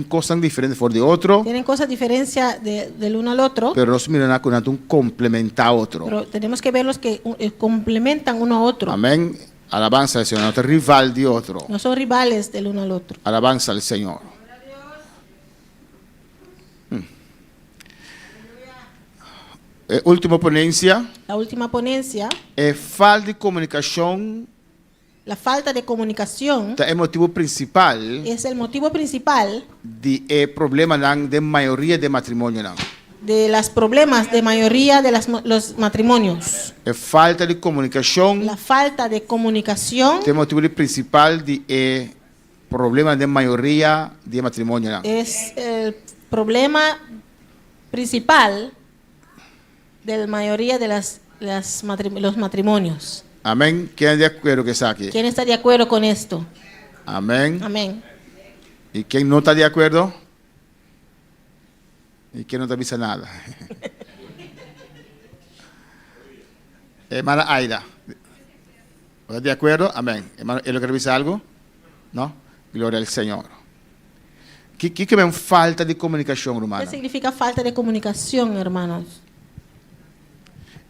cosas diferentes por de otro, Tienen cosas diferentes del uno al otro, pero nos miran con un complementa a otro. pero tenemos que verlos que complementan uno a otro. Amén. Alabanza al Señor. No es rival de otro. No son rivales del uno al otro. Alabanza al Señor. Última ponencia. La última ponencia, Falta de comunicación la falta de comunicación é o motivo principal es el motivo principal de problema de mayoría de matrimonio. de los problemas de mayoría de los matrimonios. Falta de comunicación La falta de comunicación é o motivo principal de problema de mayoría de matrimonio. es el problema principal de la mayoría de los matrimonios. Amén. ¿Quién de acuerdo que está aquí? ¿Quién está de acuerdo con esto? Amén. Amén. ¿Y quién no está de acuerdo? ¿Y quién no te avisa nada? Hermana Aida. ¿Estás de acuerdo? Amén. Hermano, ¿él lo que revisa algo? ¿No? Gloria al Señor. ¿Qué es falta de comunicación, ¿Qué hermano? significa falta de comunicación, hermanos?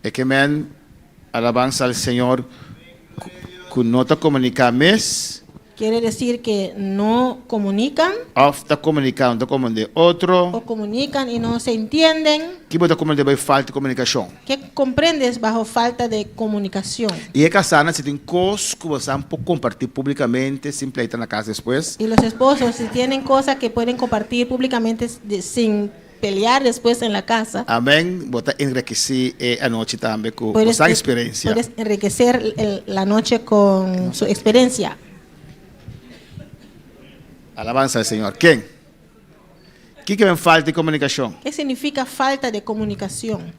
Es que alabanza al Señor, que no te comunica mes. quiere decir que no comunican of está comunicando como de outro, o comunican y no se entienden. que bota como de falta de comunicação. ¿Qué comprendes bajo falta de comunicación? E é casada, se tem coisas que você não pode compartilhar publicamente, simplesmente está na casa depois. Y los esposos, si tienen cosas que pueden compartir públicamente sin pelear después en la casa, Amém. Bota enriquecer a noite também com puedes, essa experiência. puedes enriquecer la noche con su experiencia. Alabanza al Senhor. Quem? Que vem falta de comunicação? ¿Qué significa falta de comunicación?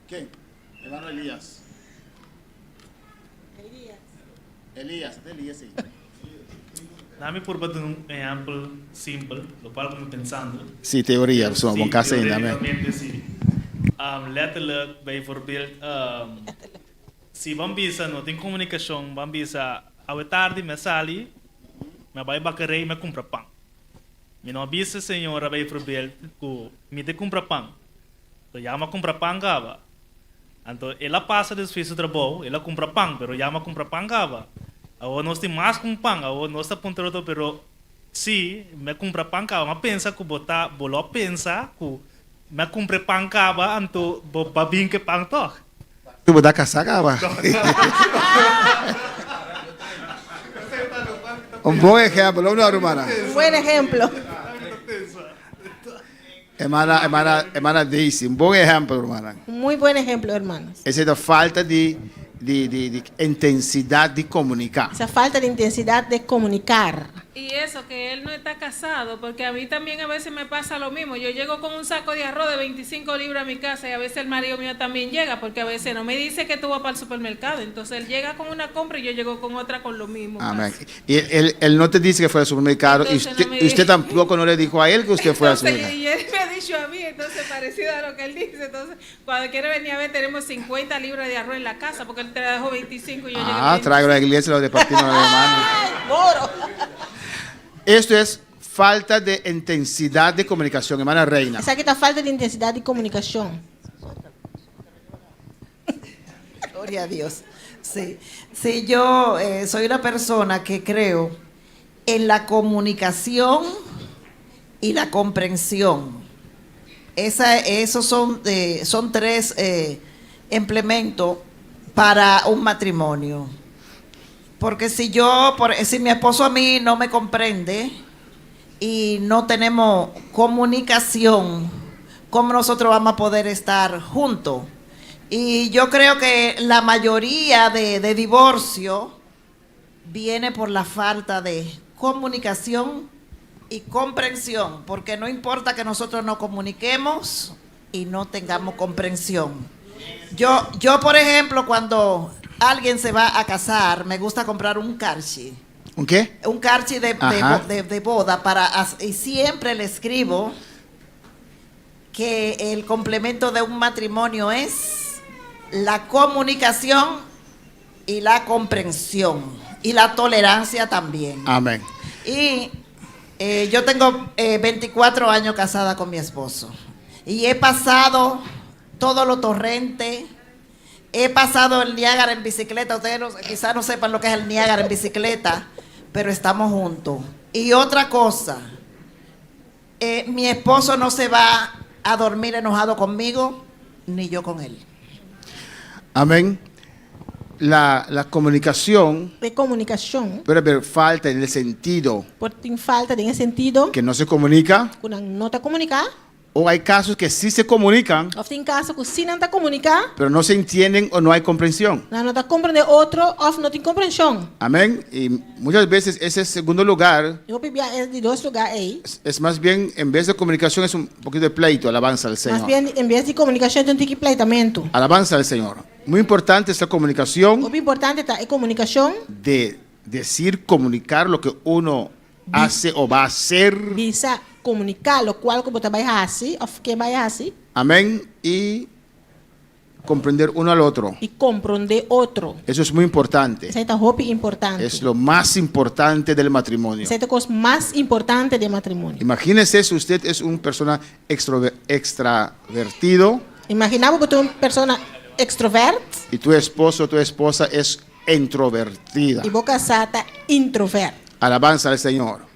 Quem? Hermano Elias. Elias, até Elias aí. Dá-me por bater um exemplo simples, do qual eu estou pensando. Sim, teoria, sou bom caso ainda, amém. Letterlijk, bijvoorbeeld, se vamos bisa não tem comunicação, vamos bisa, à tarde me sali, me vai bacarei me compra pão. Me não bisa senhora bijvoorbeeld, que me te compra pão. Então já me compra pão gava. Então ela passa desfecho trabalho, ela compra pão, pero já me compra pão gava. Agora nós temos mais com pão, agora nós está pontuando, pero se me compra pão gava, mas pensa que botar, bolo pensa que me compre pão gava, então babin que pão toh. Tu vou dar caçacaba. Bom exemplo, não, hermana? Buen ejemplo. Hermana Daisy, bom exemplo, hermana. Muy buen ejemplo, hermanos. Essa é a falta de intensidade de comunicar. Esa falta de intensidad de comunicar. Y eso, que él no está casado, porque a mí también a veces me pasa lo mismo. Yo llego con un saco de arroz de 25 libras a mi casa y a veces el marido mío también llega, porque a veces no me dice que tú vas para el supermercado. Entonces él llega con una compra y yo llego con otra con lo mismo. Amén. Y él no te dice que fue al supermercado y usted tampoco no le dijo a él que usted fue al supermercado. Y él me ha dicho a mí, entonces parecido a lo que él dice. Entonces cuando quiere venir a ver tenemos 50 libras de arroz en la casa, porque él trajo 25 y yo llegué a 25. Traigo a la iglesia los de partimos a los hermanos. Esto es falta de intensidad de comunicación, hermana Reina. Esa que está falta de intensidad de comunicación. Gloria a Dios. Sí, yo soy una persona que creo en la comunicación y la comprensión. Esos son tres implementos para un matrimonio. Porque si mi esposo a mí no me comprende y no tenemos comunicación, ¿cómo nosotros vamos a poder estar juntos? Y yo creo que la mayoría de divorcio viene por la falta de comunicación y comprensión, porque no importa que nosotros nos comuniquemos y no tengamos comprensión. Yo por ejemplo, cuando alguien se va a casar, me gusta comprar un karchi. ¿Un qué? Un karchi de boda y siempre le escribo que el complemento de un matrimonio es la comunicación y la comprensión y la tolerancia también. Amén. Y yo tengo 24 años casada con mi esposo y he pasado todos los torrentes. He pasado el Niágara en bicicleta. Ustedes quizás no sepan lo que es el Niágara en bicicleta, pero estamos juntos. Y otra cosa, mi esposo no se va a dormir enojado conmigo, ni yo con él. Amén. La comunicación. De comunicación. Puede haber falta en el sentido. Puede falta en el sentido. Que no se comunica. Una no te comunica. O hay casos que sí se comunican, tem casos que sí no te comunica, pero no se entienden o no hay comprensión. No te comprende otro o no tiene comprensión. Amén. Y muchas veces ese segundo lugar es más bien, en vez de comunicación, es un poquito de pleito, alabanza al Señor. Más bien, en vez de comunicación, tiene que pleitamento. Alabanza al Señor. Muy importante es la comunicación. Muy importante es comunicación. De decir, comunicar lo que uno hace o va a hacer. Visa comunicar lo cual como te vayas así o que vayas así. Amén. Y comprender uno al otro. e compreender outro. Eso es muy importante. Essa é a roupa importante. Es lo más importante del matrimonio. Essa é a coisa mais importante do matrimônio. Imagínese si usted es una persona extravertido Imaginava que tu é uma pessoa extrovert y tu esposo o tu esposa es introvertida. e vou casada introvert. Alabanza al Señor.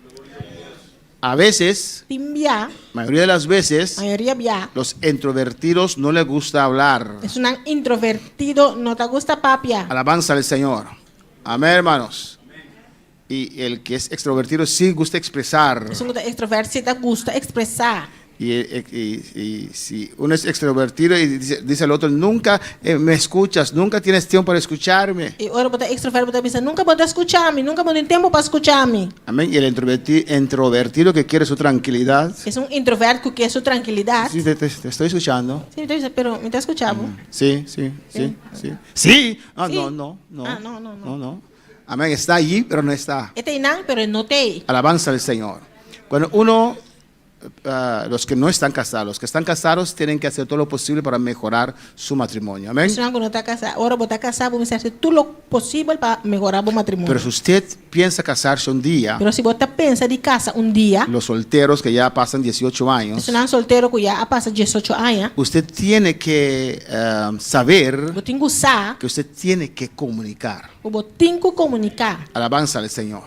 A veces, Timbia, mayoría de las veces, maioria bia, los introvertidos no les gusta hablar. é um introvertido, não te gusta papia. Alabanza al Señor. Amén, hermanos. Y el que es extrovertido sí gusta expresar. É um extrovert, se te gusta expressar. Y si uno es extrovertido y dice al otro, nunca me escuchas, nunca tienes tiempo para escucharme. E ora você extrovert, você pensa, nunca vou escutar-me, nunca vou ter tempo para escutar-me. Amén. Y el introvertido que quiere su tranquilidad. É um introvert que quer sua tranquilidade. Sí, te estoy escuchando. Sim, então, pero me está escuchando? Sí. Sí. Ah, Sí. No. Ah, no. Amén. Está allí, pero no está. Este não, pero não tem. Alabanza al Señor. Cuando uno, los que no están casados, los que están casados tienen que hacer todo lo posible para mejorar su matrimonio. Amén. Se não está casado, ora você está casado, você fazer tudo o possível para melhorar o matrimônio. Pero si usted piensa casarse un día, Pero se você pensa de casa dia, los solteros que ya pasan 18 años, se não solteiro que já passa 18 anos, usted tiene que saber você tem que usar, que usted tiene que comunicar. você tem que comunicar, Alabanza al Señor.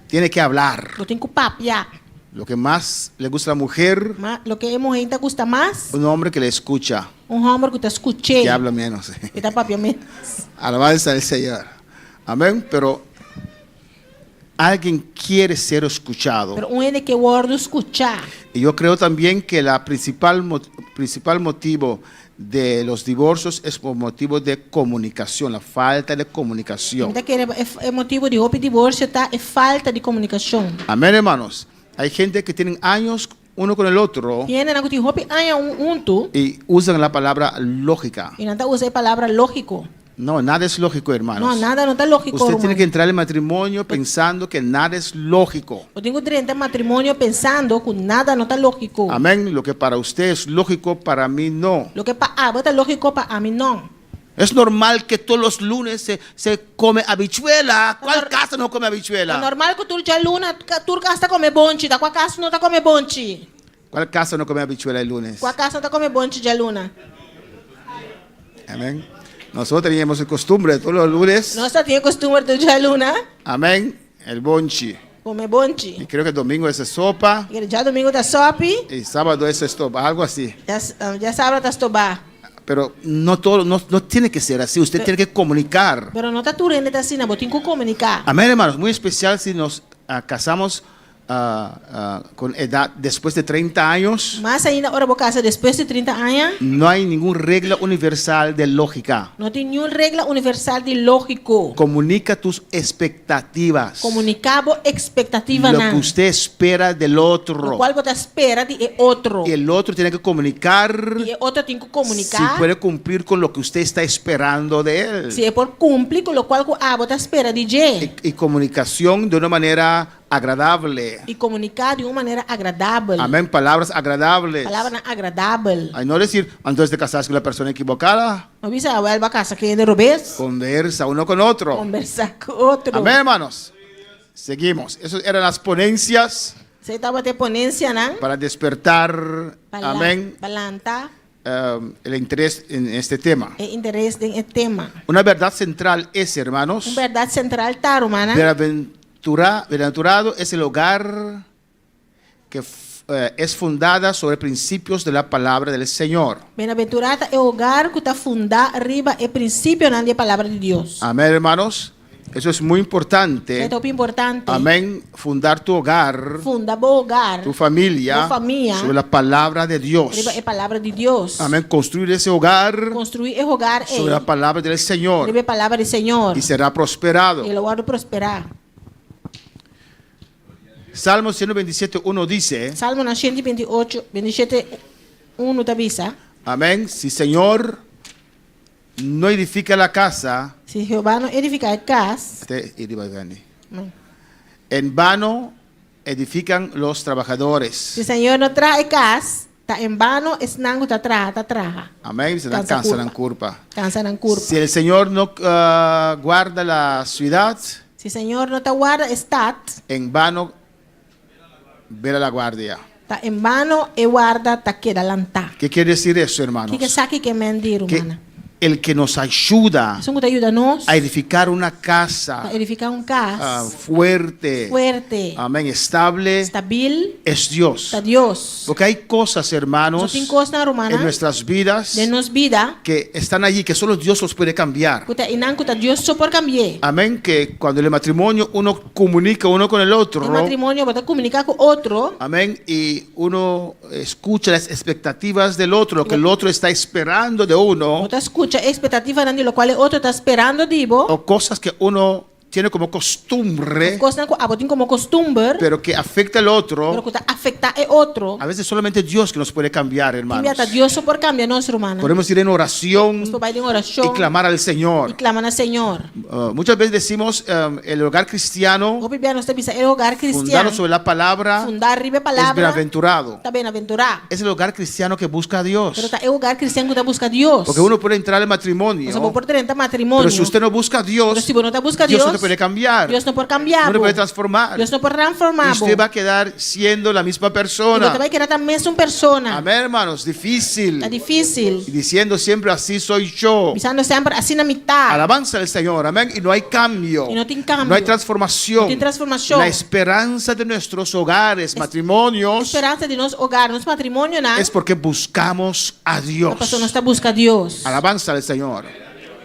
Tiene que hablar. você tem que papiar. Lo que más le gusta a la mujer, Mas o que a mulher te gusta mais, un hombre que le escucha, homem que te escute, que habla menos. que está papiando. Alabanza al Señor. Amén. Pero alguien quiere ser escuchado. Pero ele que guarda escuchar. Y yo creo también que la principal motivo de los divorcios es por motivo de comunicación, la falta de comunicación. Então que é motivo de roupa e divórcio, tá? É falta de comunicação. Amén, hermanos. Hay gente que tienen años uno con el otro Tiene algo de roupa junto y usan la palabra lógica. e não tá usando a palavra lógico. No, nada es lógico, hermanos. Não, nada não tá lógico. Usted tiene que entrar al matrimonio pensando que nada es lógico. Eu tenho que entrar em matrimônio pensando que nada não tá lógico. Amén. Lo que para usted es lógico, para mí no. Lo que para tá lógico para mim não. Es normal que todos los lunes se come habichuela. ¿Cuál casa no come habichuela? É normal que tu já luna, tu casa come bonchi, da qual casa não tá come bonchi. ¿Cuál casa no come habichuela el lunes? Qual casa não tá come bonchi de luna. Amén. Nosotros teníamos el costumbre de todos los lunes. Nós tinha costume de já luna, Amén. El bonchi. come bonchi. Y creo que domingo es sopa. E já domingo da sopi, Y sábado es estopa, algo así. já sábado tá estobá. Pero no todo, no tiene que ser así. Usted tiene que comunicar. Pero não tá tudo ainda assim, não tem que comunicar. Amén, hermanos. Muy especial si nos casamos con edad después de 30 años. Mas ainda, ora, vou casar depois de 30 anos, No hay ninguna regla universal de lógica. não tem nenhuma regra universal de lógico. Comunica tus expectativas. Comunicabo expectativa Lo não. que usted espera del otro. O qual você espera de outro. Y el otro tiene que comunicar E outro tem que si comunicar. puede cumplir con lo que usted está esperando de él. Se é por cumprir com o qual você espera de J. Y comunicación de una manera agradable. E comunicar de uma maneira agradável. Amén. Palabras agradables. Palavra agradável. Ay, no decir, antes de casarse con la persona equivocada, Não visa a ela casa que é de revés. conversa uno con otro. Conversar com outro. Amén, hermanos. Seguimos. Esas eran las ponencias Você estava ter ponência, não? para despertar, amén, Balantar el interés en este tema. e interesse em tema. Una verdad central es, hermanos, Verdade central tá, romana. bienaventurado es el hogar que es fundada sobre principios de la palabra del Señor. Bem-aventurada é o lugar que está fundado arriba é princípio na palavra de Deus. Amén, hermanos. Eso es muy importante. É muito importante. Amén. Fundar tu hogar, Funda bom lugar. tu familia, Tu familia. sobre la palabra de Dios. Arriba é a palavra de Deus. Amén. Construir ese hogar Construir é lugar sobre la palabra del Señor arriba é a palavra do Senhor. y será prosperado. E o lugar de prosperar. Salmo 127:1 dice, Salmo 128, 27:1 te avisa. amén, si Señor no edifica la casa, Se Jeová não edificar a casa, en vano edifican los trabajadores. se o Senhor não traz casa, Ta en vano es nangu ta traja. Amén. Se dan Cansa cáncer en curva. curva. Cansan en curva. Si el Señor no guarda la ciudad, Si Señor no te guarda estat, en vano verá la guardia. ta en vano e guarda ta queda lanta. ¿Qué quiere decir eso, hermanos? Que saki que mendir Que humana. el que nos ayuda Eso te ayuda nos a edificar una casa a edificar un casa fuerte, fuerte, amén, estable, estabil, es Dios. ta Dios. Porque hay cosas, hermanos, So tin cosas romana en nuestras vidas de nos vida, que están allí, que solo Dios los puede cambiar. kuta inan kuta Dios so por cambiar. Amén, que cuando en el matrimonio uno comunica uno con el otro, El matrimonio bota comunicar con otro, amén, y uno escucha las expectativas del otro, lo que el otro está esperando de uno, bota escucha expectativa de lo cual el otro está esperando dibo, o cosas que uno tiene como costumbre, cosas que abotin como costumbre, pero que afecta al pero otro. kuta afecta el otro. A veces solamente Dios que nos puede cambiar, hermanos. Enviata Dios so por cambiar nos romana. Podemos ir en oración Nos vai en y oración clamar al y Señor. claman al Señor. Muchas veces decimos el hogar cristiano, O biblia nos te bisa el hogar cristiano. fundado sobre la palabra, Fundar ribe es palabra. bienaventurado. Está bienaventurado. Es el hogar cristiano que busca a Dios. Pero está el hogar cristiano que busca a Dios. Porque uno puede entrar al matrimonio, O sea, por tener matrimonio. pero si usted no busca a Dios, Pero si vos no te busca a Dios Dios, no te puede cambiar. Dios no puede cambiar. No le puede transformar. Dios no puede transformar. Y usted va a quedar siendo la misma Y vos te persona. vas a quedar también una persona. Amén, hermanos, difícil. Está difícil. Y diciendo siempre así soy yo. Pisando siempre así en la mitad. Alabanza al Señor, amén. Y no hay cambio. Y no tiene cambio. No hay transformación. No tiene transformación. La esperanza de nuestros hogares, matrimonios, Esperanza de nos hogar, nos matrimonio, ¿no? es porque buscamos a Dios. La persona está busca a Dios. Alabanza al Señor.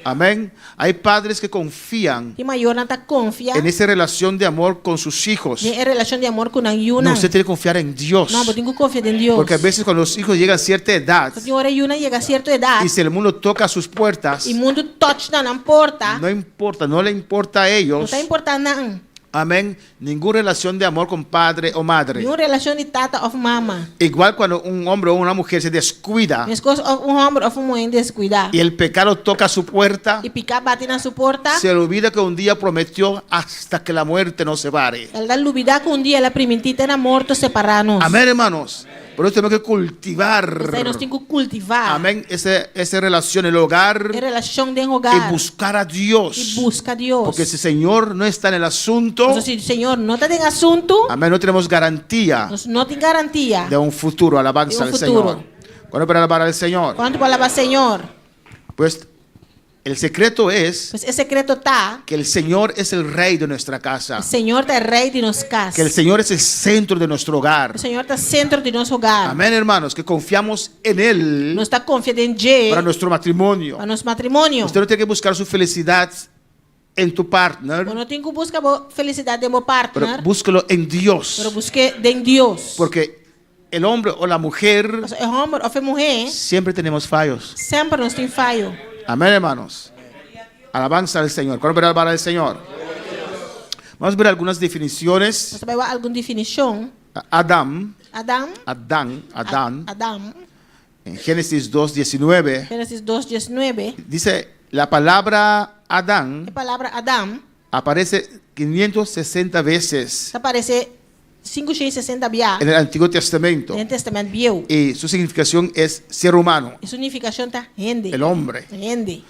Amén. Hay padres que confían Y mayor no está confía en esa relación de amor con sus hijos. en relación de amor con ayuna. No, usted tiene que confiar en Dios. No, pero tengo confiar en Dios. Porque a veces cuando los hijos llegan a cierta edad Señora ayuna llega a cierta edad y si el mundo toca a sus puertas, y mundo touch no importa. no importa, no le importa a No ellos. está importando nada. Amén. Ninguna relación de amor con padre o madre. Ni una relación de tata o mama. Igual cuando un hombre o una mujer se descuida Mi esposo o un hombre o una mujer descuidada. y el pecado toca su puerta, Y pica bate en su puerta. se olvida que un día prometió hasta que la muerte nos separe. El da lubida que un día la primitita era muerto separarnos. Amén, hermanos. Por eso tenemos que cultivar. Entonces nos tengo que cultivar. Amén. Esa relación en el hogar En relación de y hogar. buscar a Dios. Y busca a Dios. Porque si el Señor no está en el asunto, Entonces, si el Señor no te tenga asunto, amén, no tenemos garantía no tiene garantía. de un futuro. Alabanza De al un futuro. Señor. ¿Cuándo para alabar al Señor? ¿Cuánto palabra Señor? Pues el secreto es Pues el secreto está. que el Señor es el rey de nuestra casa. El Señor es el rey de nos casas. Que el Señor es el centro de nuestro hogar. El Señor está centro de nuestro hogar. Amén, hermanos, que confiamos en Él No está confiado en Él para nuestro matrimonio. para nuestro matrimonio. Usted no tiene que buscar su felicidad en tu partner, No tengo que buscar felicidad de mi pero partner, búsquelo en Dios. pero busque en Dios. Porque el hombre o la mujer O sea, el hombre o la mujer siempre tenemos fallos. siempre nos tiene fallo. Amén, hermanos. Alabanza al Señor. ¿Cuándo para alabar al Señor? Vamos a ver algunas definiciones. Nos va alguna definición. Adán, Adán, en Génesis 2:19, Génesis 2:19. dice la palabra Adán La palabra Adán aparece 560 veces aparece 560 veces en el Antiguo Testamento en el Testamento Viejo. y su significación es ser humano, Y significación está gente. el hombre. Gente.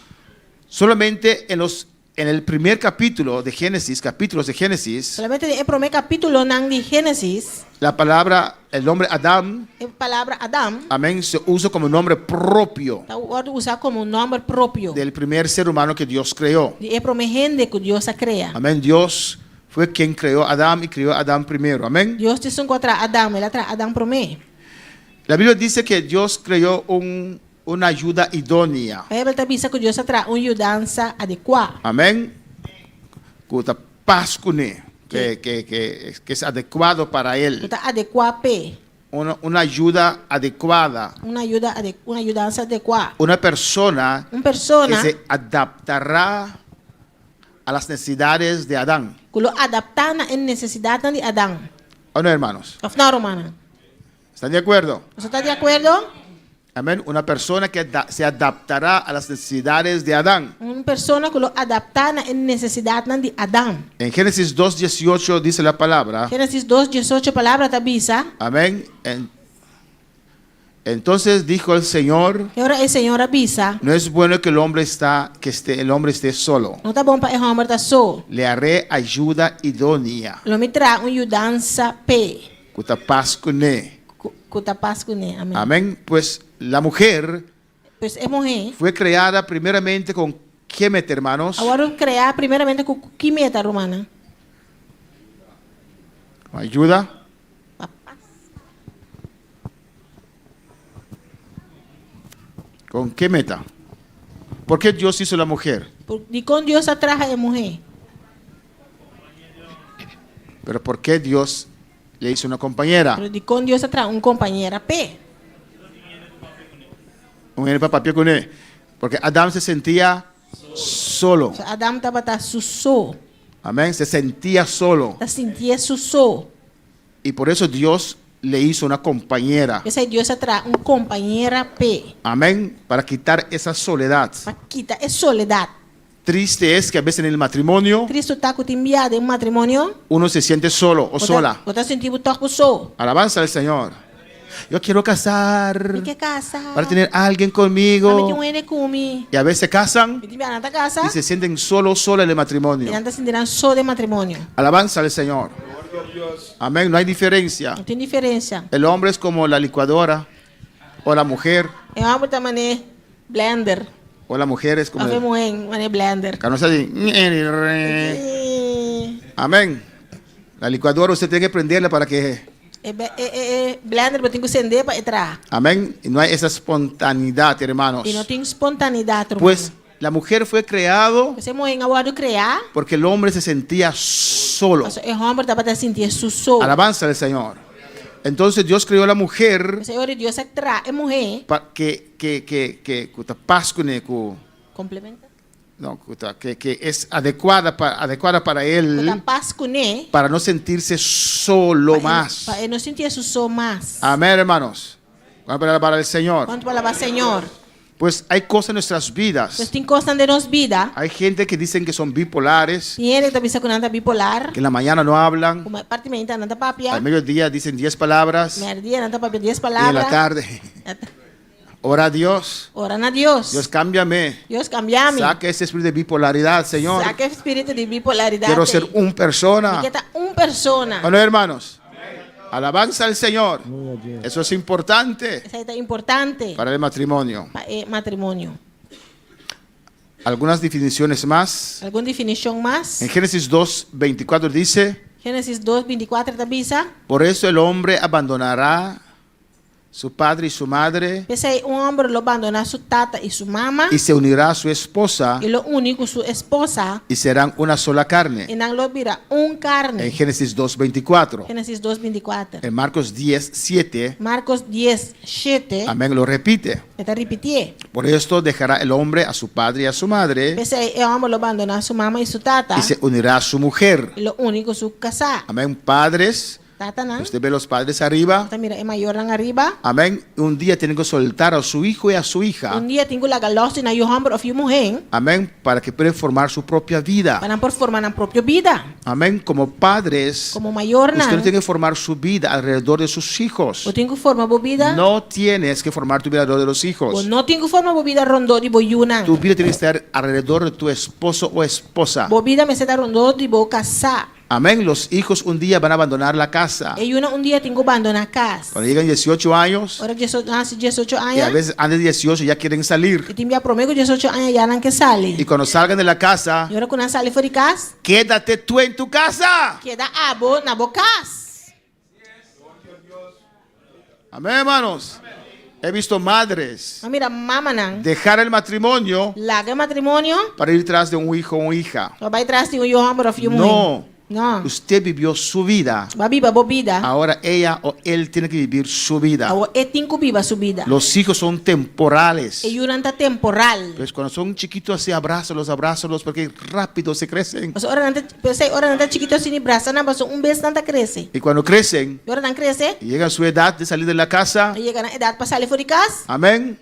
Solamente en el primer capítulos de Génesis, Solamente en el primer capítulo de Génesis, la palabra, el nombre Adán, la palabra Adán amén, se usa como nombre propio está usado como un nombre propio del primer ser humano que Dios creó. de la primera gente que Dios crea. Amén. Dios fue quien creó a Adán y creó a Adán primero. Amén. Dios te encontra Adán, él trae Adán primero. La Biblia dice que Dios creó una ayuda idónea. La Biblia te dice que Dios trae una ayudanza adecuada. Amén. Cuta pascune, que es adecuado para él. Está adecuada pe. Una ayuda adecuada. Una ayudanza adecuada. Una persona Una persona que se adaptará a las necesidades de Adán. que lo adapta en necesidad de Adán. ¿O no, hermanos? No, romana. ¿Están de acuerdo? ¿Usted está de acuerdo? Amén. Una persona que se adaptará a las necesidades de Adán. Una persona que lo adapta en necesidad de Adán. En Génesis 2:18 dice la palabra. Génesis 2:18 palabra te avisa. Amén. Entonces dijo el Señor, E ora o Senhor avisa, no es bueno que el hombre esté solo. não tá bom para o homem estar só. Le haré ayuda idónea. Lo me traz ajudança pe. Kutapascune. Kuta pascune. Amém. Amén. Pues la mujer Pois é mulher. fue creada primeramente con Kemet, hermanos. Agora criar primeiramente com quimeta romana. Ayuda. ¿Con qué meta? ¿Por qué Dios hizo la mujer? De com Deus atrás é mulher. Pero ¿por qué Dios le hizo una compañera? Pero de com Deus atrás companheira pe. Porque Adán se sentía solo. Adam estava tá só. Amén. Se sentía solo. Tá sentia só. Y por eso Dios le hizo una compañera. Esse Deus atrás companheira pe. Amén. Para quitar esa soledad. Para quitar é soledade. Triste es que a veces en el matrimonio Cristo está com enviado em matrimônio. uno se siente solo o sola. Você sentiu toco só. Alabanza al Señor. Yo quiero casar Me quer casar. para tener a alguien Para conmigo. meter ele comigo. Y a veces se casan E tiver na casa. y se sienten sola en el matrimonio. E anda sentirão só de matrimônio. Alabanza al Señor. Amén. No hay diferencia. Não tem diferença. El hombre es como la licuadora o la mujer. É uma outra maneira blender. O la mujer es como A ver mulher, maneira blender. que no se dice, amén. La licuadora usted tiene que prenderla para que, Blender, eu tenho que acender para entrar. amén. Y no hay esa espontaneidad, hermanos. E não tem espontaneidade. Pues la mujer fue creado Você mulher agora criar. porque el hombre se sentía solo. O homem estava a sentir só. Alabanza al Señor. Entonces Dios creó a la mujer O Senhor Deus atrás é mulher. para que kutapascune ku- Complementa. no, que es adecuada para él, Está paz com ele. para no sentirse solo más. Para ele não sentir só mais. Amén, hermanos. Vamos a hablar para el Señor. Quanto palavra Senhor. Pues hay cosas en nuestras Pues vidas. tem coisas de nos vida. Hay gente que dicen que son bipolares, Tem ele que está pensando que anda bipolar. que en la mañana no hablan, Uma parte mental anda papia. al mediodía dicen 10 palabras Meio dia anda papia 10 y en la palavras. tarde, ora a Dios. Ora na Deus. Dios, cámbiame. Deus cambia-me. Saca ese espíritu de bipolaridad, Señor. Saca o espírito de bipolaridade. Quiero ser una persona. Porque está persona. Bueno, hermanos, alabanza al Señor. Eso es importante Isso aí é importante para el matrimonio. para o matrimônio. Algunas definiciones más. Alguma definição mais? En Génesis 2:24 dice, Gênesis 2:24 da Bisa. por eso el hombre abandonará su padre y su madre Pensa aí, homem lo abandona sua tata e sua mama. y se unirá a su esposa E lo único sua esposa. y serán una sola E carne. não lo vira carne. En Génesis 2:24. Gênesis 2:24. En Marcos 10:7, Marcos 10:7. amén, lo repite. Está repetir. Por esto dejará el hombre a su padre y a su madre Pensa aí, homem lo abandona sua mama e sua tata. y se unirá a su mujer. E lo único sua casar. Amén. Padres, Tata não. usted ve los padres arriba. Tá mira, é maior lá arriba. Amén. Un día tienen que soltar a su hijo y a su hija. Dia tenho la galosa na homem of mulher. Amén. Para que puedan formar su propia vida. Para por formar na própria vida. Amén. Como padres, Como maior usted no não. tiene que formar su vida alrededor de sus hijos. Eu tenho que formar boa vida. No tienes que formar tu vida alrededor de los Eu hijos. não tenho que formar boa vida rondô de boiuna. Tu vida tiene que estar alrededor de tu esposo o esposa. Boa vida me se dá rondô de boa casar. Amén. Los hijos un día van a abandonar la casa. E dia tenho que abandonar a casa. Cuando llegan 18 años, Ora 18 y a anos. veces antes de 18 ya quieren salir. E tem prometo 18 anos já não que sale. Y cuando salgan de la casa, E ora quando sale fora de casa, quédate tú en tu casa. queda abo na boa casa. Amén, hermanos. He visto madres Mas mira, mama não. dejar el matrimonio Larga matrimônio. para ir tras de un hijo o hija. Vai atrás de homem of mulher. No. Não. Usted vivió su vida. Vai viva boa vida. Ahora ella o él tiene que vivir su vida. Agora é tem que viva sua vida. Los hijos son temporales. E durante temporal. Pues cuando son chiquitos así, abrázalos porque rápido se crecen. Mas ora não chiquito assim braça, não, mas vez tanta cresce. Y cuando crecen E ora não cresce. y llegan a su edad de salir de la casa, E chega na idade para sair fora de casa. amén.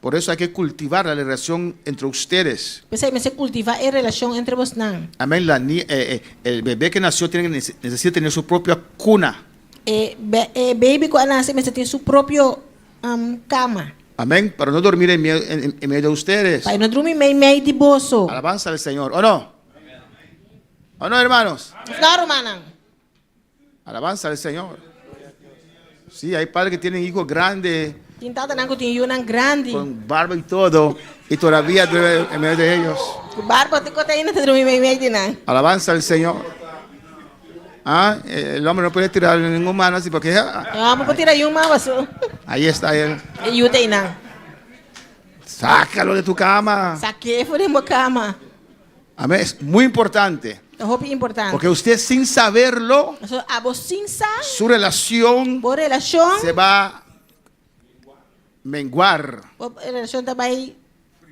Por eso hay que cultivar la relación entre ustedes. Pensei, mas se cultiva a relação entre vós não. Amén. El bebé que nació necesita tener su propia cuna. baby cuando nace me tiene su propio cama. Amén. Para no dormir en medio de ustedes. Para no dormir meio de bolso. Alabanza al Señor. ¿O no? ¿O no, hermanos? Claro, hermana. Alabanza al Señor. Sí, hay padres que tienen hijos grandes, Tintata nango tiene una grande. con barba y todo, y todavía duermen en medio de ellos. Barba te cota ainda te dormir meio de nan. Alabanza al Señor. Ah, el hombre no puede tirar ningún mano así porque Vamos a tirar uma vaso. ahí está él. E eu tenho nan. Sácalo de tu cama. Saquei fora de cama. Amén. Es muy importante. É roupa importante. Porque usted sin saberlo, A bocinsa, su relación por relação, se va a menguar, a relação vai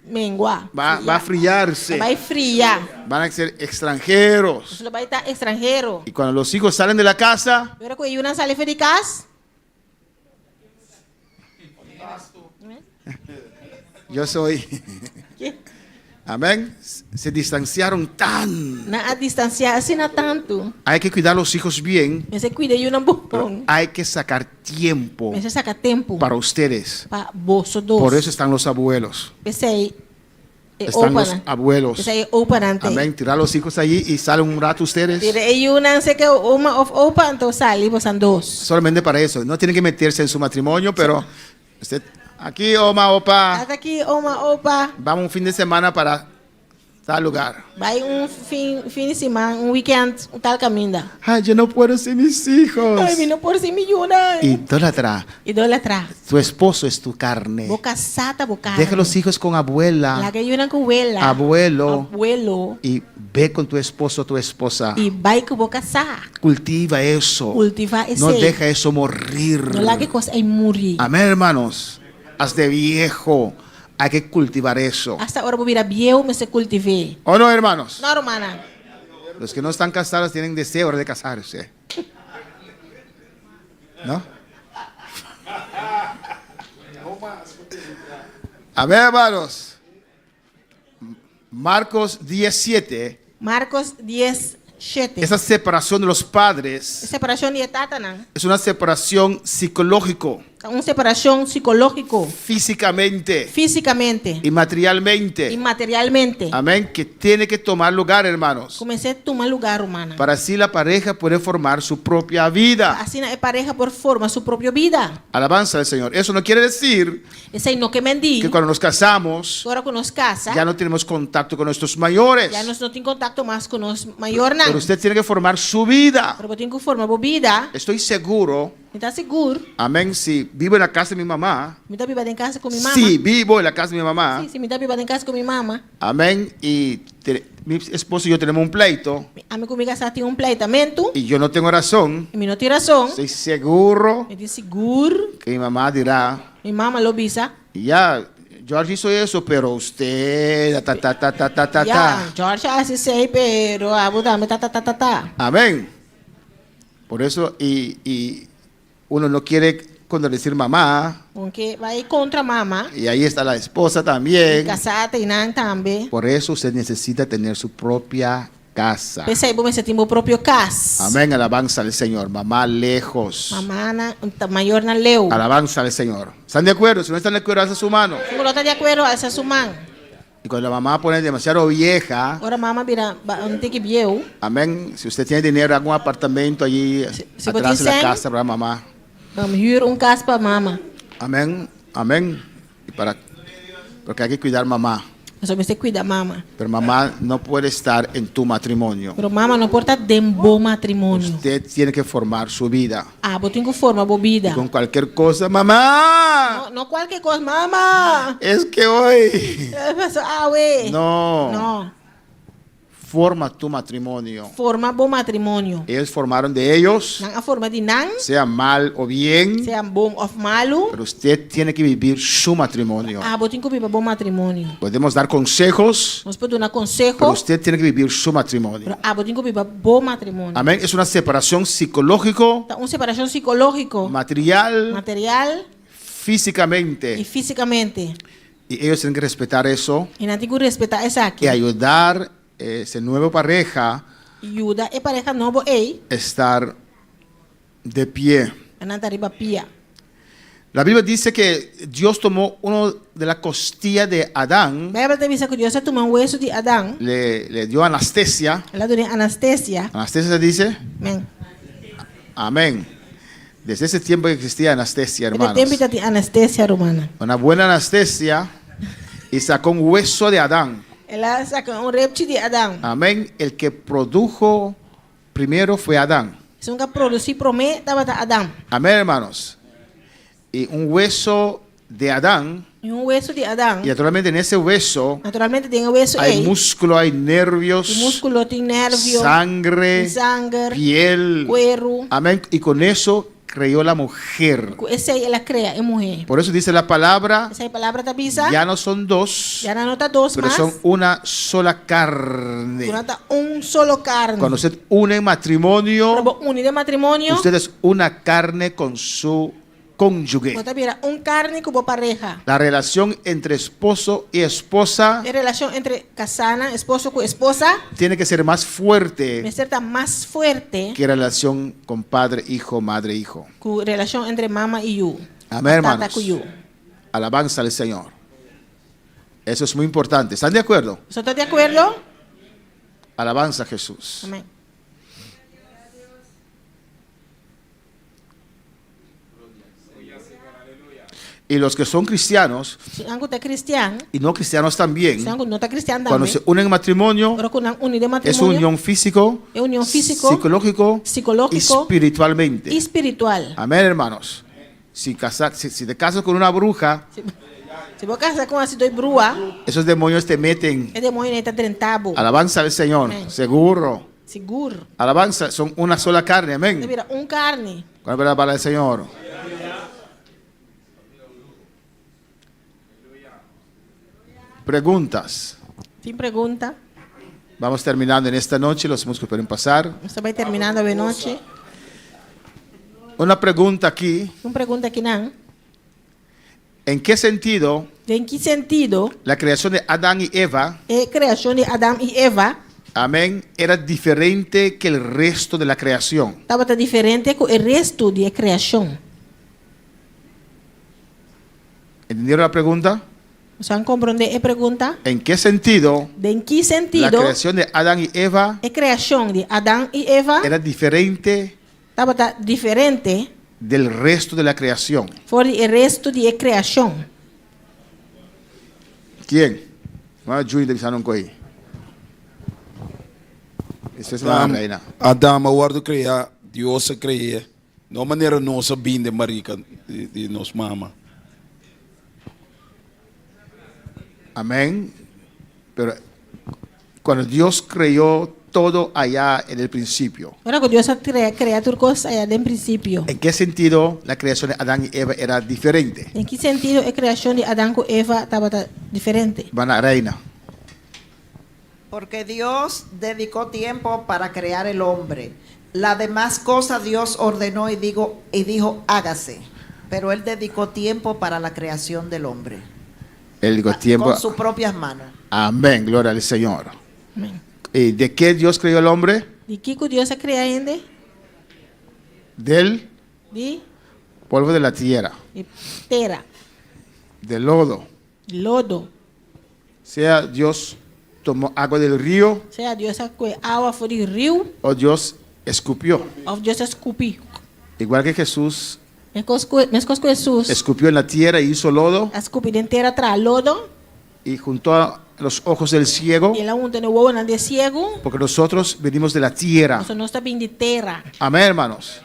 menguar. va a friarse. Vai friar. Van a ser extranjeros. Você vai estar estrangeiro. Y cuando los hijos salen de la casa, Agora que eu não saio de casa, yo soy. Amén. Se distanciaron tan. na a distanciar assim não tanto. Hay que cuidar a los hijos bien. Você cuida de um bom. Hay que sacar tiempo Você saca tempo para ustedes. para bolso dos. Por eso están los abuelos. Pensei, Están los abuelos. Pensei, operante. Amén. Tirar a los hijos allí y salen un rato ustedes. E eu não sei que uma of opa, então sali, você dos. Solamente para eso. No tienen que meterse en su matrimonio, pero usted, aquí, Oma, Opa, Hasta aqui, uma opa, vamos un fin de semana para tal lugar. vai fim de semana, weekend, tal caminho. Ay, yo no puedo ser mis hijos. Ai, me não por si milhões. Idólatra. Idólatra. Tu esposo es tu carne. Boca sata, boca. Deja los hijos con La abuela, que yuna com abuela. abuelo, Abuelo. y ve con tu esposo o tu esposa. E vai com boca sa. Cultiva eso. Cultiva esse. No deja eso morir. No la que cosa é morir. Amén, hermanos. Haz de viejo. Hay que cultivar eso. Hasta agora vou virar viejo, mas se cultivei. ¿O no, hermanos? Não, hermana. Los que no están casados tienen deseo de casarse. ¿No? Amén, hermanos. Marcos 17. Marcos 10:7. Esa separación de los padres Separação de tata, não. es una separación psicológico, Uma separação psicológico, físicamente fisicamente y materialmente. e materialmente. Amén. Que tiene que tomar lugar, hermanos. Comecei a tomar lugar, humana. Para así la pareja puede formar su propia vida. Assim é pareja por forma sua própria vida. Alabanza al Señor. Eso no quiere decir Esse aí não que mendi. que cuando nos casamos Agora que nos casa, ya no tenemos contacto con nuestros mayores. já nós não tem contato mais com nós maior não. Pero usted tiene que formar su vida. Pero eu tenho que formar boa vida. Estoy seguro, Me está seguro. amén, si vivo en la casa de mi mamá, Me está vivendo em casa com minha mamá. si vivo en la casa de mi mamá, Sim, me está vivendo em casa com minha mamá. amén, y mi esposo y yo tenemos un pleito, A mim comigo já tem pleitamento. y yo no tengo razón, E me não tem razão. estoy seguro Me diz seguro. que mi mamá dirá, Minha mamá lo bisa. ya, George hizo eso, pero usted, ta. Ya, George hace sei, pero abu dame ta. Amén. Por eso, y uno no quiere contradecir mamá, Porque vai contra mamá. y ahí está la esposa también. Casada e não também. Por eso usted necesita tener su propia casa. Pensei, vou me sentir meu próprio casa. Amén, alabanza al Señor. Mamá lejos. Mamá maior na leu. Alabanza al Señor. ¿Están de acuerdo? Si no están de acuerdo, alza su mano. Se não está de acordo, essa é sua mãe. Y cuando la mamá pone demasiado vieja, Agora mamá vira, não tem que viu. amén, si usted tiene dinero, haga un apartamento allí si atrás de la vos dicen- casa para mamá. Vamos huur casa para mamá. Amén, amén. Y porque hay que cuidar mamá. Mas você cuida mamá. Pero mamá no puede estar en tu matrimonio. Pero mamá não pode estar de bom matrimônio. Usted tiene que formar su vida. Ah, vou ter que formar boa vida. Con cualquier cosa, mamá. Não qualquer coisa, mamá. Es que hoy. Ah, ué. No. Não. Forma tu matrimonio. Forma bom matrimônio. Ellos formaron de ellos, Não a forma de não, sea mal o bien, seja bom ou malo. pero usted tiene que vivir su matrimonio. Ah, vou ter que viver bom matrimônio. Podemos dar consejos, Nós podemos dar pero conselho. usted tiene que vivir su matrimonio. Pero, ah, vou ter que viver bom matrimônio. Amén. Es una separación psicológico, Então, uma separação psicológica, material, material e físicamente. fisicamente. Y ellos tienen que respetar eso E não tem que respeitar essa aqui. y ayudar ese nuevo pareja Ajuda e pareja novo ei. a estar de pie. Ananta riba pia. La Biblia dice que Dios tomó uno de la costilla de Adán, Bíblia te dice que Dios toma un hueso de Adán. le dio anestesia. Ela deu anestesia. Anestesia se dice. Amén. Amén. Desde ese tiempo que existía anestesia, Ele hermanos. tem de anestesia romana. Una buena anestesia y sacó un hueso de Adán. Ela saca um reptil de Adão. Amén. El que produjo primero fue Adán. Se nunca produzir promete estava de Adão. Amén, hermanos. Y un hueso de Adán. E um hueso de Adão. Y naturalmente en ese hueso Naturalmente tem um hueso hay aí. músculo, hay nervios, O músculo tem nervio. sangre, Tem sangue. piel. Cuero. Amén. Y con eso creó la mujer. Esse aí ela cria é mulher. Por eso dice la palabra, Essa aí palavra da bisa. ya no son dos, Já não está dois pero mais. son una sola carne. Durante um solo carne. Cuando usted une matrimonio, Unir de matrimônio. usted es una carne con su cónyuge. Você vira carne com pareja. La relación entre esposo y esposa A relação entre casana, esposo com esposa, tiene que ser más fuerte deve ser mais forte que relación con padre, hijo, madre, hijo. que a relação entre mama e you. Amén, Tata hermanos. com you. Alabanza al Señor. Eso es muy importante. ¿Están de acuerdo? Você está de acordo? Alabanza a Jesús. Amém. Y los que son cristianos Se algo está cristiano, y no cristianos también, se algo não está cristiano cuando também. se unen en matrimonio, Agora com unir de es matrimônio, unión físico, é união físico, psicológico y psicológico espiritualmente. e espiritual. Amén, hermanos. Si te casas con una bruja, Se você casar com esse dois brua, esos demonios te meten. é demônio está trentabo. Alabanza al Señor, Amén. seguro. Seguro. Alabanza, son una sola carne, Você amén. vira carne. ¿Cuál es la palabra del Señor? Preguntas. Tem pergunta? Vamos terminando en esta noche, los músicos pueden pasar. Você vai terminando a noite. Una pregunta aquí. Uma pergunta aqui não. ¿En qué sentido Em que sentido la creación de Adán y Eva, a criação de Adão e Eva amén, era diferente que el resto de la creación? estava diferente com o resto da criação? ¿Entendieron la pregunta? Você vai compreender a pergunta? ¿En qué sentido De que la sentido creación de Adán y Eva a criação de Adão e Eva era diferente estava diferente del resto de la creación? fora o resto da criação? ¿Quién? Vamos a Julie de Sanon Koi. Isso é uma reina. Adão, guardo criar, Deus criar. Não maneira nossa binde marica de nos mama. Amén. Pero cuando Dios creó todo allá en el principio, Agora que Deus cria tudo coisa aí em princípio. ¿en qué sentido la creación de Adán y Eva era diferente? Em que sentido a criação de Adão com Eva estava diferente? Van a reina. Porque Dios dedicó tiempo para crear el hombre. La demás cosa Dios ordenó y dijo, hágase. Pero Él dedicó tiempo para la creación del hombre. Él dijo tiempo. Con sus propias manos. Amén. Gloria al Señor. Amém. ¿Y de qué Dios creó el hombre? De que Deus a criar ainda? Del De polvo de la tierra, terra, del lodo. lodo. Sea Dios tomó agua del río Seja Deus a água fora do rio, o Dios escupió. ou Deus a esculpiu. Igual que Jesús Mesmo com Jesus, escupió en la tierra y hizo lodo a esculpida inteira traz lodo, y juntó a los ojos del ciego, e ela unta no ovo de ciego, porque nosotros venimos de la tierra. nós não está bem de terra. Amén, hermanos.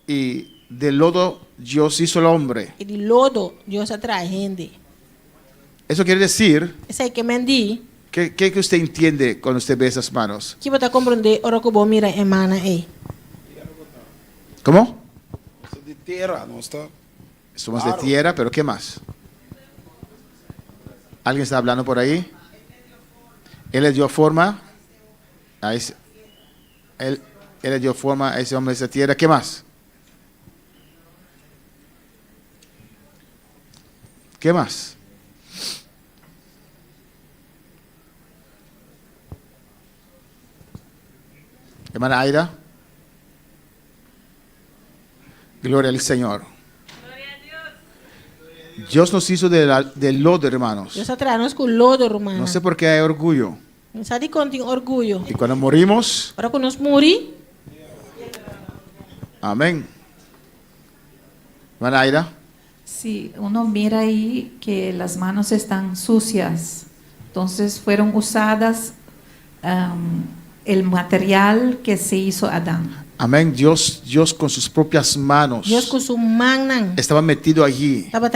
Y del lodo Dios hizo el hombre. E de lodo, Deus atrai gente. Eso quiere decir, Isso aí que mendi, ¿qué usted entiende cuando usted ve esas manos? que você compreender, ora que você mira em mana aí. ¿Cómo? De terra, não está? Somos de tierra, pero ¿qué más? ¿Alguien está hablando por ahí? Él le dio forma a ese, él le dio forma a ese hombre de esa tierra. ¿Qué más? ¿Qué más? Hermana Aida. Gloria al Señor. Dios nos hizo del lodo, hermanos. Deus atrás com lodo, romano. No sé por qué hay orgullo. Sabe quando tem orgulho? Y cuando morimos, Ahora quando nós morimos, amén. Hermana Aida. Sí, uno mira ahí que las manos están sucias. Entonces fueron usadas el material que se hizo Adán. Amén. Dios con sus propias manos Deus com sua mão estaba metido allí. estava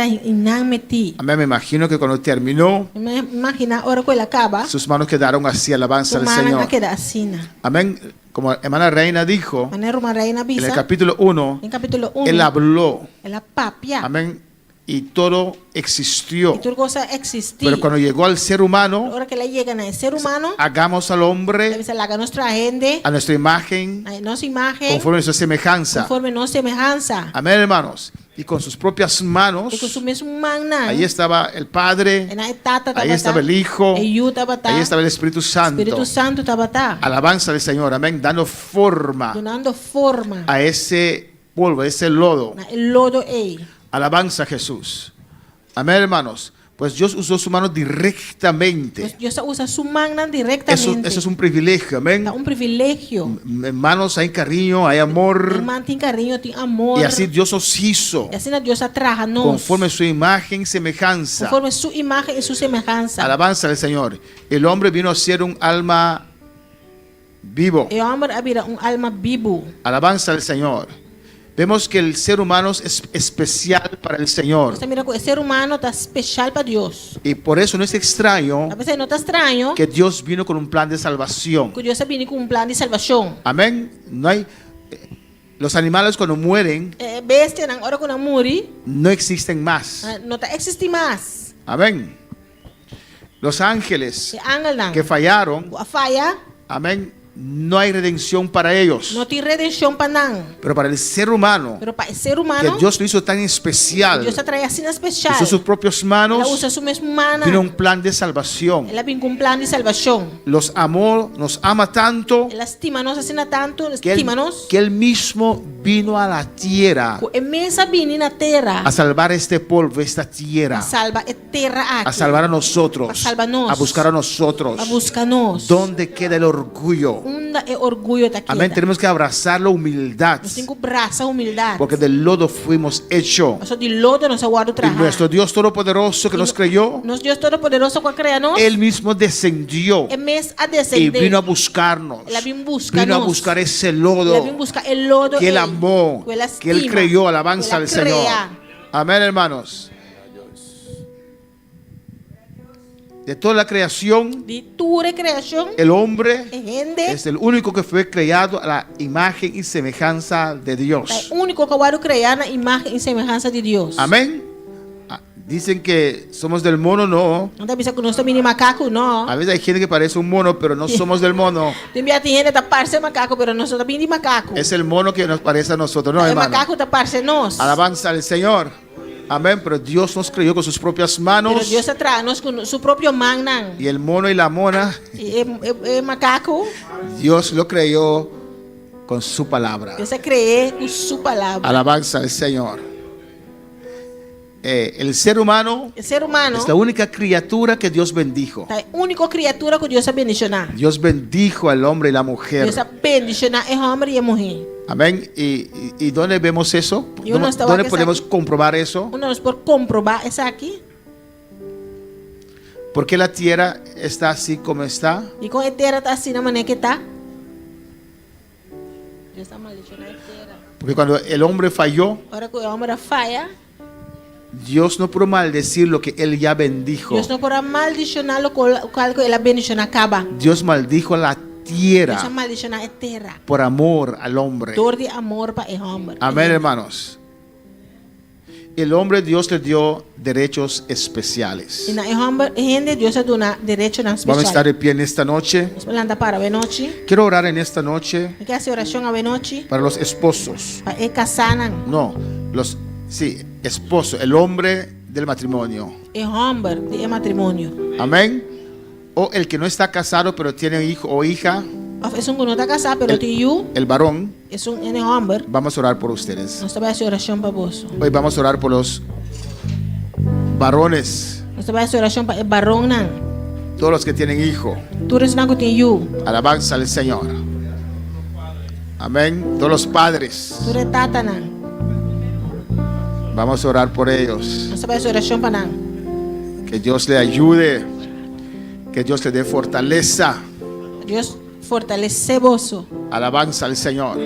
metido. Amén. Me imagino que cuando terminó, Imagina, ahora que ele acaba, sus manos quedaron así, alabanza sua al mão Señor. queda assim. Amén. Como hermana Reina dijo, Maneira uma reina en el bisa, capítulo 1, em capítulo 1, Él habló. ela papia. Amén. Y todo existió. E tudo coisa existir. Pero cuando llegó al ser humano, Ahora que ela chega no ser humano, hagamos al hombre deve ser lá a nossa gente, a nuestra imagen, a nossa imagem, conforme a nuestra semejanza. conforme nossa semelhança. Amén, hermanos. Y con sus propias manos, E com sua mesma mão, ahí estaba el Padre, ahí estaba el Hijo, ahí estaba el Espíritu Santo. Espírito Santo estava tá, Alabanza al Señor, amén, dando forma dando forma a ese polvo, a ese lodo. na lodo ei. Alabanza a Jesús. Amén, hermanos. Pues Dios usó su mano directamente. Deus usa sua mão diretamente. Eso es un privilegio, amén. É privilégio. Hermanos, hay cariño, hay amor. Irmã tem carinho, tem amor. Y así Dios os hizo, E assim Deus atraja nós. conforme su imagen y semejanza. Conforme sua imagem e sua semelhança. Alabanza al Señor. El hombre vino a ser un alma vivo. E o homem vira alma vivo. Alabanza al Señor. Vemos que el ser humano es especial para el Señor. Você mira que o ser humano está especial para Deus. Y por eso no es extraño A pesar não está estranho que Dios vino con un plan de salvación. que Deus vem com plano de salvação. Amén. No hay, los animales cuando mueren Bestia, na hora que não morre, no existen más. não está existe mais. Amén. Los ángeles E ángel não. que fallaron, A falha, amén, no hay redención para ellos. não tem redenção para não. Pero para el ser humano, Pero para o ser que humano, Dios lo hizo tan especial, Deus atrai assim especial. usó sus propias Ela manos, usa sua mesma mão. vino un plan de salvación. Ela vem com plano de salvação. Los amó, nos ama tanto Ela estima-nos assim tanto, que estima-nos. que él mismo vino a la tierra É mesa vindo na terra. a salvar este polvo, esta tierra, Salva a terra aqui. a salvar a nosotros, A salvar-nos. a buscar a nosotros. A buscar-nos. ¿Dónde queda el orgullo? Onde é orgulho da Amén. queda. Tenemos que abrazar la humildad, Nós temos que abraçar a humildade. porque del lodo fuimos hechos. Nós de lodo nós aguardo Y trabalhar. nuestro Dios Todopoderoso que nos creyó, Nosso Deus Todo-Poderoso que cria-nos, Él mismo descendió é mês a y descender. vino a buscarnos. Ela vem buscar Vino a nós. buscar ese Ela lodo vem buscar o lodo que Él amó, que ela que Él estima, creyó. Alabanza que ela al Señor. crea. Amén, hermanos. De toda la creación, De toda a criação, el hombre é gente, es el único que fue creado a la imagen y semejanza de Dios. é o único que aguardo criar na imagem e semelhança de Deus. Amén. Dicen que somos del mono, no. Não está pensando que nós somos mini macaco, não. A veces hay gente que parece un mono, pero no somos del mono. Tem gente que está parecendo macaco, mas nós somos mini macaco. Es el mono que nos parece a nosotros, no, É hermano. macaco está parecendo nós. Alabanza al Señor. Amén. Pero Dios nos creó con sus propias Pero manos. Deus atrás com seu próprio mão, não. Y el mono y la mona, É macaco. Dios lo creó con su palabra. Deus cree com sua palavra. Alabanza al Señor. El ser humano O ser humano es la única criatura que Dios bendijo. é a única criatura que Deus bendicionar. Dios bendijo al hombre y la mujer. Deus bendicionar é homem e mulher. Amén. ¿Y dónde vemos eso? Y uno estaba ¿Dónde que podemos comprobar eso? Nós por comprovar isso aqui. ¿Por qué la tierra está así como está? E com a terra está assim na maneira que está. Deus está maldicionando a terra. Porque cuando el hombre falló, Agora que o homem falha, Dios no pudo maldecir lo que él ya bendijo. Deus não pode maldicionar o qual que ele bendiciona acaba. Dios maldijo la Deus tierra maldicionar a terra. por amor al hombre. Dor de amor para o homem. Amén, hermanos. El hombre, Dios le dio derechos especiales. E na homem, gente, Deus dá direito na Vamos a estar especial. de pie en esta noche. Vamos levantar para a noite. Quiero orar en esta noche Eu quero fazer oração a noite. para los esposos. Para casar. No, sí, esposo, el hombre del matrimonio. O homem de matrimônio. Amén. O el que no está casado pero tiene hijo o hija, É um que não está casado, pero tem el varón. é um homem. Vamos a orar por ustedes. Nós também fazemos oração para você. Hoy vamos a orar por los varones, Nós também fazemos oração para o barão não. todos los que tienen hijo. Todos não têm you. Alabanza al Señor. Amén. Todos los padres. Todos tata não. Vamos a orar por ellos. Nós também fazemos oração para não. Que Dios le ayude. Que Dios le dé fortaleza. Deus fortalece você. Alabanza al Señor.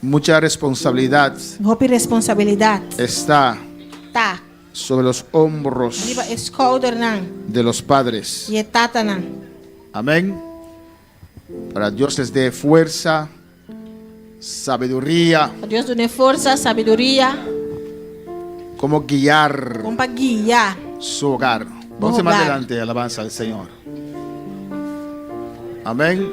Mucha responsabilidad Roupa e responsabilidade. está Tá. sobre los hombros Arriba escolder não. de los padres. E tata não. Amén. Para Dios les dé fuerza, sabiduría, Deus dá força, sabedoria, cómo guiar como para guiar. su hogar. Vamos más hogar. adelante, alabanza al Señor. Amén.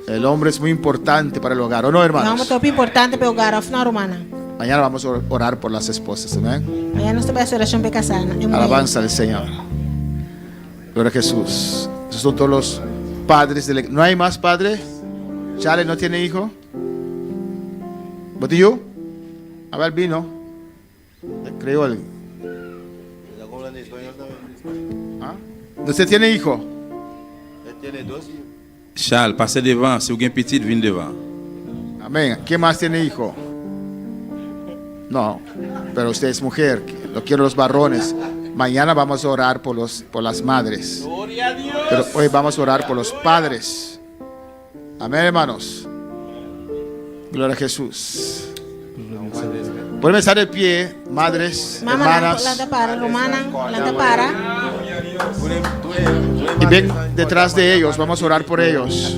El hombre es muy importante para el hogar, ¿o no, É hermanos? muito importante para o lugar, afinal, romana. Mañana vamos a orar por las esposas, amén. Amanhã nós também fazemos oração para casar. Alabanza al Señor. Gloria a Jesús. Esos son todos los padres de la... ¿No hay más padres? ¿Chale no tiene hijo? ¿Botillo? A ver, vino. Creo el... ¿Ah? ¿Usted tiene hijo? Charles, passez devant. Si vous avez un petit, viens devant. Amén. ¿Quién más tiene hijo? No, pero usted es mujer. Lo quiero los varones. Mañana vamos a orar por las madres. Pero hoy vamos a orar por los padres. Amén, hermanos. Gloria a Jesús. Pueden estar de pie, madres, Mama, hermanas. lanta para, romana, lanta para. Y ven detrás de ellos, vamos a orar por ellos.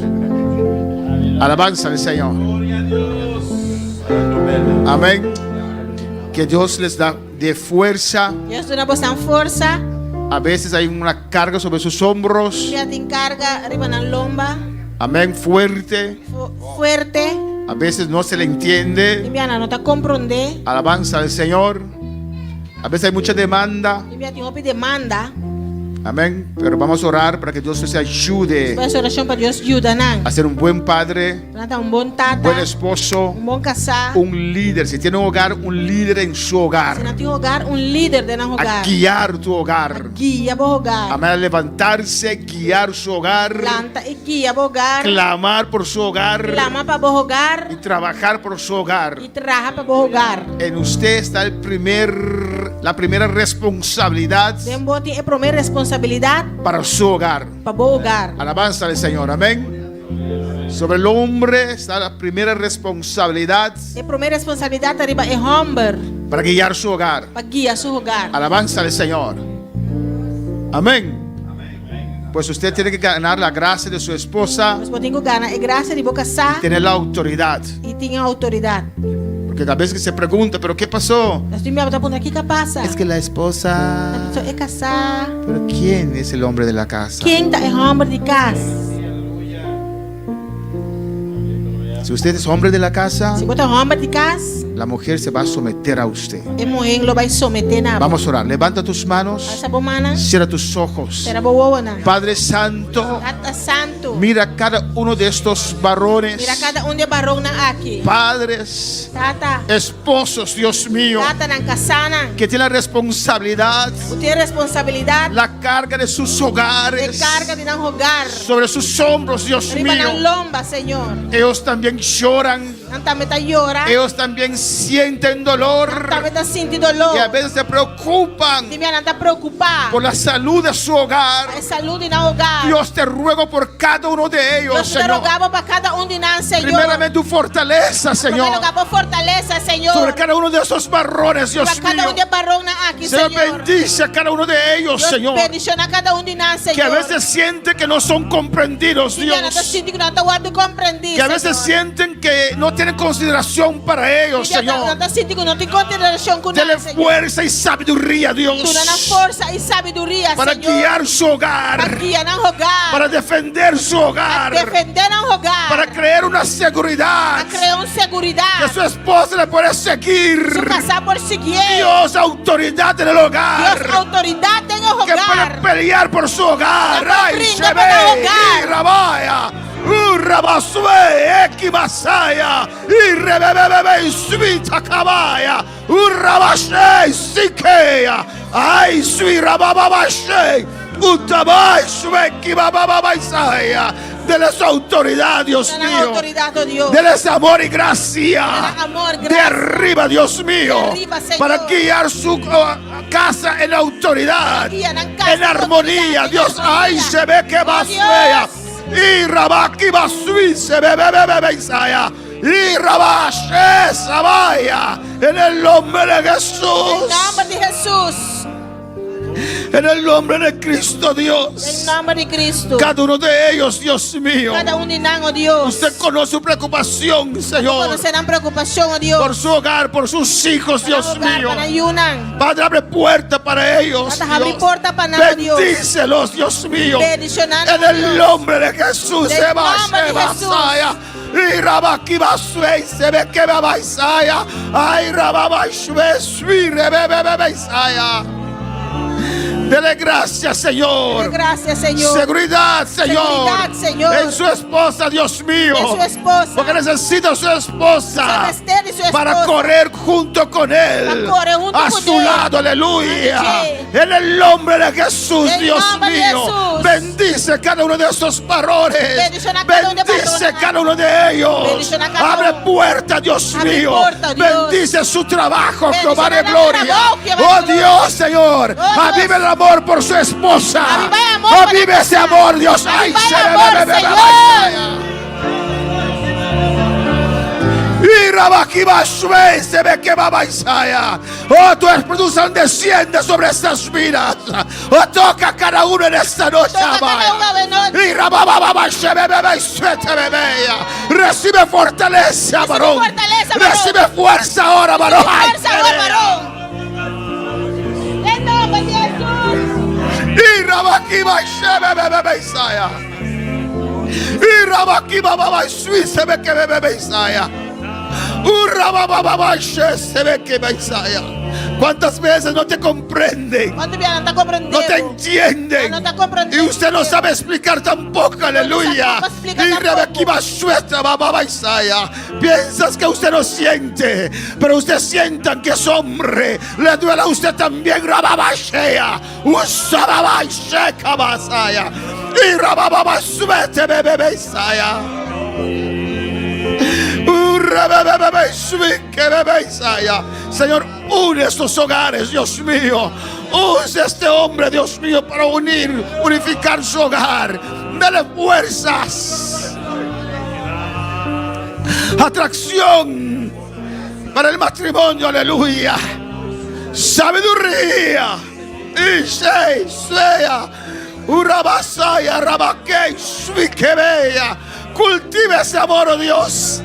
Alabanza al Señor. Amén. Que Dios les da de fuerza. Deus dá bastante força. A veces hay una carga sobre sus hombros. Já tem carga arriba na lomba. Amén. Fuerte. Fuerte. A veces no se le entiende. Imbiana não está compreender. Alabanza al Señor. A veces hay mucha demanda. Imbiana tem uma demanda. Amén. Pero vamos a orar para que Dios les ayude Faz oração para Deus ajuda não. a ser un buen padre, Planta bom tata. buen esposo, Bom casar. un líder. Si tiene un hogar, un líder en su Se hogar. não tem hogar, líder de não A hogar. guiar tu hogar. Guia bom hogar. Amén. A levantarse, guiar su hogar, Planta e guia bom hogar. clamar por su hogar Clama para bom hogar. y trabajar por su hogar. E trabalha para bom hogar. En usted está la primera responsabilidad Dembote é a primeira responsabilidade para su hogar. para bom hogar. Alabanza al Señor, amén. Sobre el hombre está la primera responsabilidad A primeira responsabilidade arriba é homem para guiar su hogar. para guiar seu hogar. Alabanza al Señor, amén. Pues usted tiene que ganar la gracia de su esposa, Nós podemos ganhar a graça de boca casar tener la autoridad. e ter autoridade. Porque a veces se pregunta, ¿pero qué pasó? Nós temos que perguntar o que passa. Es que la esposa... A pessoa é casar. ¿Pero quién es el hombre de la casa? Quem é homem de casa? Si usted es hombre de la casa, Se botar homem de casa, la mujer se va a someter a usted. a mulher lo vai someter na. Vamos a orar. Levanta tus manos. Essa bomana Cierra tus ojos. será boa na. Padre Santo, Tata Santo. mira cada uno de estos varones, Mira cada de barão na aqui. padres, Tata. esposos, Dios mío, Tata na casana. que tienen la responsabilidad, Tem responsabilidade la carga de sus de hogares carga de não rogar. sobre sus hombros, Dios Arriba na mío. lomba, Senhor. Ellos también lloran, Não também tá llora. ellos también sienten dolor Também tá sentindo dolor. y a veces se preocupan Time não tá preocupado. por la salud de su hogar. A saúde na hogar. Dios, te ruego por cada uno de ellos, Deus te Señor. rogava para cada de nós, Senhor. Primeramente tu fortaleza, Primeiro Señor, lugar, por fortaleza, Senhor. sobre cada uno de esos varones, Dios Para cada mío. de barão na aqui, Señor, Senhor. bendice a cada uno de ellos, Deus Señor, bendicionar cada de nós, Senhor. que a veces sienten que no son comprendidos, Time não tá Dios, sentindo que não tá guardando compreendido. que a veces sienten que no tienen consideración para ellos, Não Señor. tá sentindo que não tem consideração com Dele nós, Senhor. fuerza y sabiduría, Dios, Tu dá força e sabedoria, para Senhor. guiar su Para hogar, guiar na hogar. para defender su hogar, Defender na hogar. para crear una seguridad Para criar seguridade. que su esposa le puede Su seguir. casar por seguir. Dios, autoridad en el hogar, Dios, autoridade em que puede hogar. pelear por su hogar. Que Ay, brinda se para ve, hogar. y rabaya. Urrabasue, Ekimasaya, Irrebebebe, Svita Kabaya, Urrabashe, Sikea, Ay, Suirababashe, Utabai, Sueki, Bababasaya. Dele autoridad, Dios mío. Autoridad, oh Dios. Dele amor y gracia. Amor, de arriba, Dios mío. Arriba, para guiar su casa en autoridad. En armonía. Dios, ay, se ve que va fea. Y Rabaki va se ve, Isaya. Y Rabashe Sabaya. En el nombre de Jesús. En el nombre de Jesús. En el nombre de Cristo, Dios. En el nombre de Cristo. Cada uno de ellos, Dios mío. Cada uno de Dios. Usted conoce su preocupación, Señor. Conocerán preocupación, oh Dios. Por su hogar, por sus hijos, Dios mío. Ayunan. Padre, abre puerta para ellos. Bendícelos, Dios mío. En el nombre de Jesús. Se va, y Rabaki Basue, se ve que va Baisaya. Ay, Rababashue, Suirebe, Isaya. Dele gracias, Señor. Dele gracias, Señor. Seguridad, Señor. Seguridad, Señor. En su esposa, Dios mío. En su esposa. Porque necesita su esposa. Para correr junto con Él. A su lado, aleluya. En el nombre de Jesús, Dios mío. Bendice cada uno de estos varones. Bendice cada uno de ellos. Abre puertas, Dios mío. Bendice su trabajo, Jehová de gloria. Oh Dios, Señor. Aviva el amor por su esposa. Aviva ese amor, Dios. Ay, y Rabaki Bashue, se ve que va Isaya. Oh, tu Espíritu Santo desciende sobre estas vidas. Oh, toca a cada uno en esta noche. Y recibe fortaleza, varón. Recibe fuerza ahora, varón. Y Rabaki Bashebe Isaya. Y Rabaki Baba se ve que bebe Isaya. Se ve que Isaya. ¿Cuántas veces no te comprenden? No te entienden. Y usted no sabe explicar tampoco, aleluya. Y Rebequiba suelta, Baba Isaya. Piensas que usted no siente, pero usted sienta que es hombre. Le duele a usted también, Rababashea. Usababashea Kabasaya. Y Rabababa suete, bebe Isaya. Señor, une estos hogares, Dios mío. Use este hombre, Dios mío, para unificar su hogar. Dale fuerzas, atracción para el matrimonio, aleluya. Sabiduría. Y sea Urabasaya, Rabakei, Suikebeya. Cultive ese amor, oh Dios.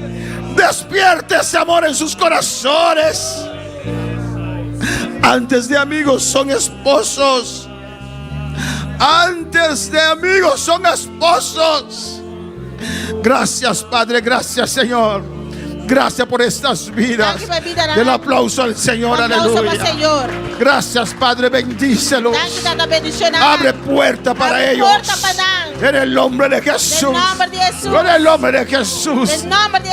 Despierte ese amor en sus corazones. Antes de amigos son esposos. Antes de amigos son esposos. Gracias, Padre. Gracias, Señor. Gracias por estas vidas. Del aplauso al Señor, aleluya. Gracias, Padre, bendícelos. Abre puerta para ellos. En el nombre de Jesús. En el nombre de Jesús.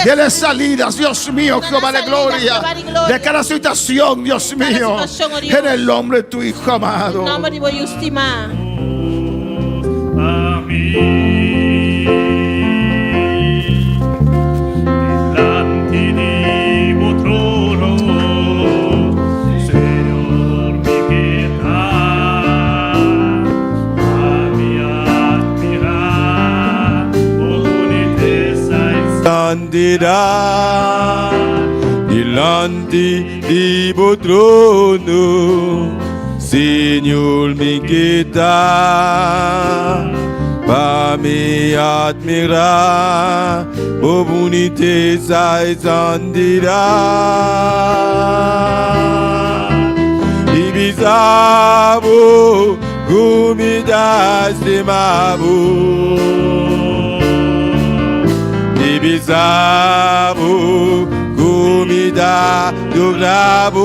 Dele salidas, Dios mío, Jehová de gloria. De cada situación, Dios mío. En el nombre de tu Hijo amado. Amén. Dirá delante de tu trono, Señor, me quita para me admirar, por boniteza exandirá. Y bizarro, comidas de mabo. Bizarro, comida do bravo.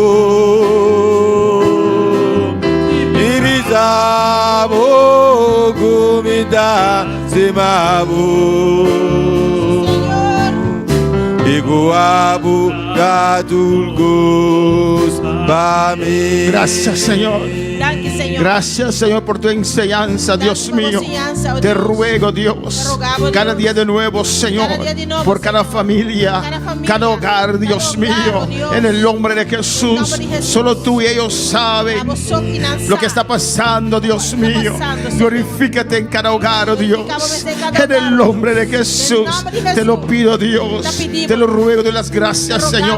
E bizarro, umidade mabu Igu abu gadulgus bami. Gracias, Señor. Danke, Señor. Gracias, Señor, por tu enseñanza, Dios mío. Te ruego, Dios, cada día de nuevo, Señor, por cada familia, cada hogar, Dios mío, en el nombre de Jesús. Solo tú y ellos saben lo que está pasando, Dios mío. Glorifícate en cada hogar, oh Dios. En el nombre de Jesús, te lo pido, Dios. Te lo ruego, de las gracias, Señor.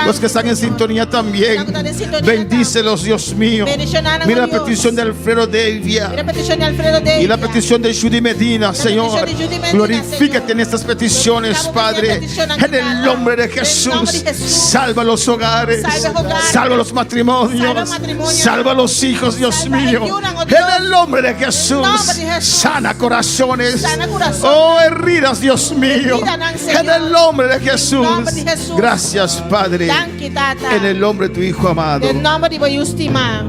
Los que están en sintonía también, bendícelos, Dios mío. Mira la petición de Alfredo Devia y la petición de Judy Medina, Señor. Glorifícate en estas peticiones, Padre. En el nombre de Jesús, salva los hogares, salva los matrimonios, salva los hijos, Dios mío. En el nombre de Jesús, sana corazones, oh heridas, Dios mío. En el nombre de Jesús, gracias, Padre. En el nombre de tu Hijo amado. En nombre de Yustima.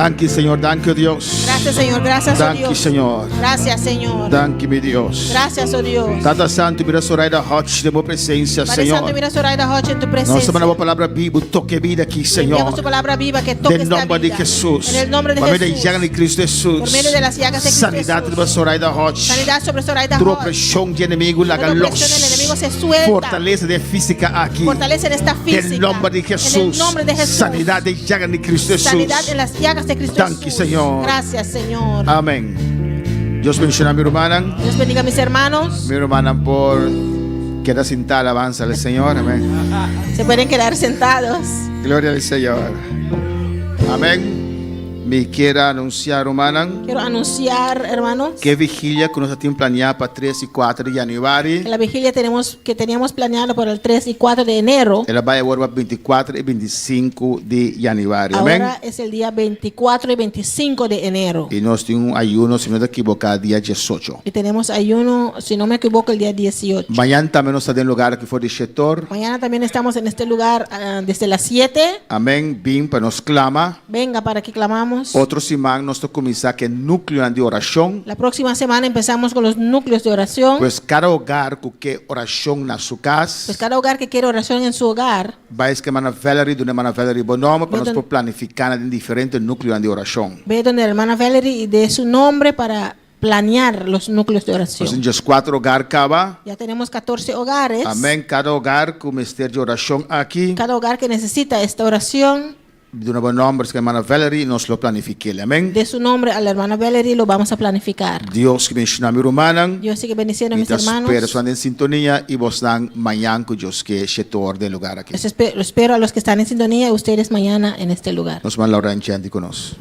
Danke, Señor. Danke, Dios. Gracias, Señor. Gracias, oh Danke, Dios. Señor. Gracias, Señor. Danke, mi Dios. Gracias, oh Dios. Tata Santo, mira a da Hot de boa presença, Padre Senhor. Santo, mira a Soraya Rocha en tu Nossa presencia. semana, a palavra bíblica, toque vida aqui, Senhor. Enviamos tu palabra viva que toque Em esta nome de vida. Jesus. En el nombre de Por meio da Jesús. llaga de Cristo Jesus. Por medio de las llagas de Cristo Sanidade Jesús. de Soraya Rocha. Sanidad sobre Soraya Toda Rocha. opressão de inimigo, larga Toda los. opresión del enemigo se suelta. Fortaleza de física aqui. Fortalece en esta física. Em nome de En el Jesus. nombre de Jesús. Sanidade de llaga de Cristo Jesus. Sanidad en las llagas de Cristo Danke, Jesús. Señor. Gracias, Señor. Amém. Deus bendiga a minha irmã. Dios bendiga a mis hermanos. Mi hermana, por quedar sentada, alabanza al Señor. Amén. Se pueden quedar sentados. Gloria al Señor. Amén. Me quiero anunciar, hermana, Quiero anunciar, hermanos, que vigilia que nós temos planeado para 3 e 4 de janeiro. que la vigilia que teníamos planeado para el 3 y 4 de enero. Ela vai agora para 24 e 25 de janeiro. Amém. Ahora es el día 24 y 25 de enero. E nós temos ayuno, se não me equivocar, dia 18. Y tenemos ayuno, si no me equivoco, el día 18. Amanhã também nós estamos em lugar que for de setor. Mañana también estamos en este lugar desde las 7. Amém. Bem, para nos clama. Venga para que clamamos. Outro semana nós vamos começar que é núcleo de oração. La próxima semana empezamos con los núcleos de oración. Pues cada hogar que oração na sua casa. Pues cada hogar que quiere oración en su hogar. Vai esquemar Valerie, de uma Valerie Bonoma, para nós planificar em diferentes núcleos de oração. Ve donde la hermana Valerie y dé su nombre para planear los núcleos de oración. Nós temos 4 hogares acaba. Ya tenemos 14 hogares. Amém. Cada hogar com mistério de oração aqui. Cada hogar que necesita esta oración. De uma boa nome, que a hermana Valerie, nós lo planifiquemos. Amém. De su nombre a la hermana Valerie lo vamos a planificar. Deus que bendiga a minha irmã. Dios sigue bendiciendo a mis hermanos. Espero en sintonía y vos dan mañana con Dios que setor del lugar aquí. Espero a los que están en sintonía y ustedes mañana en este lugar. Nos van a orar en con nosotros.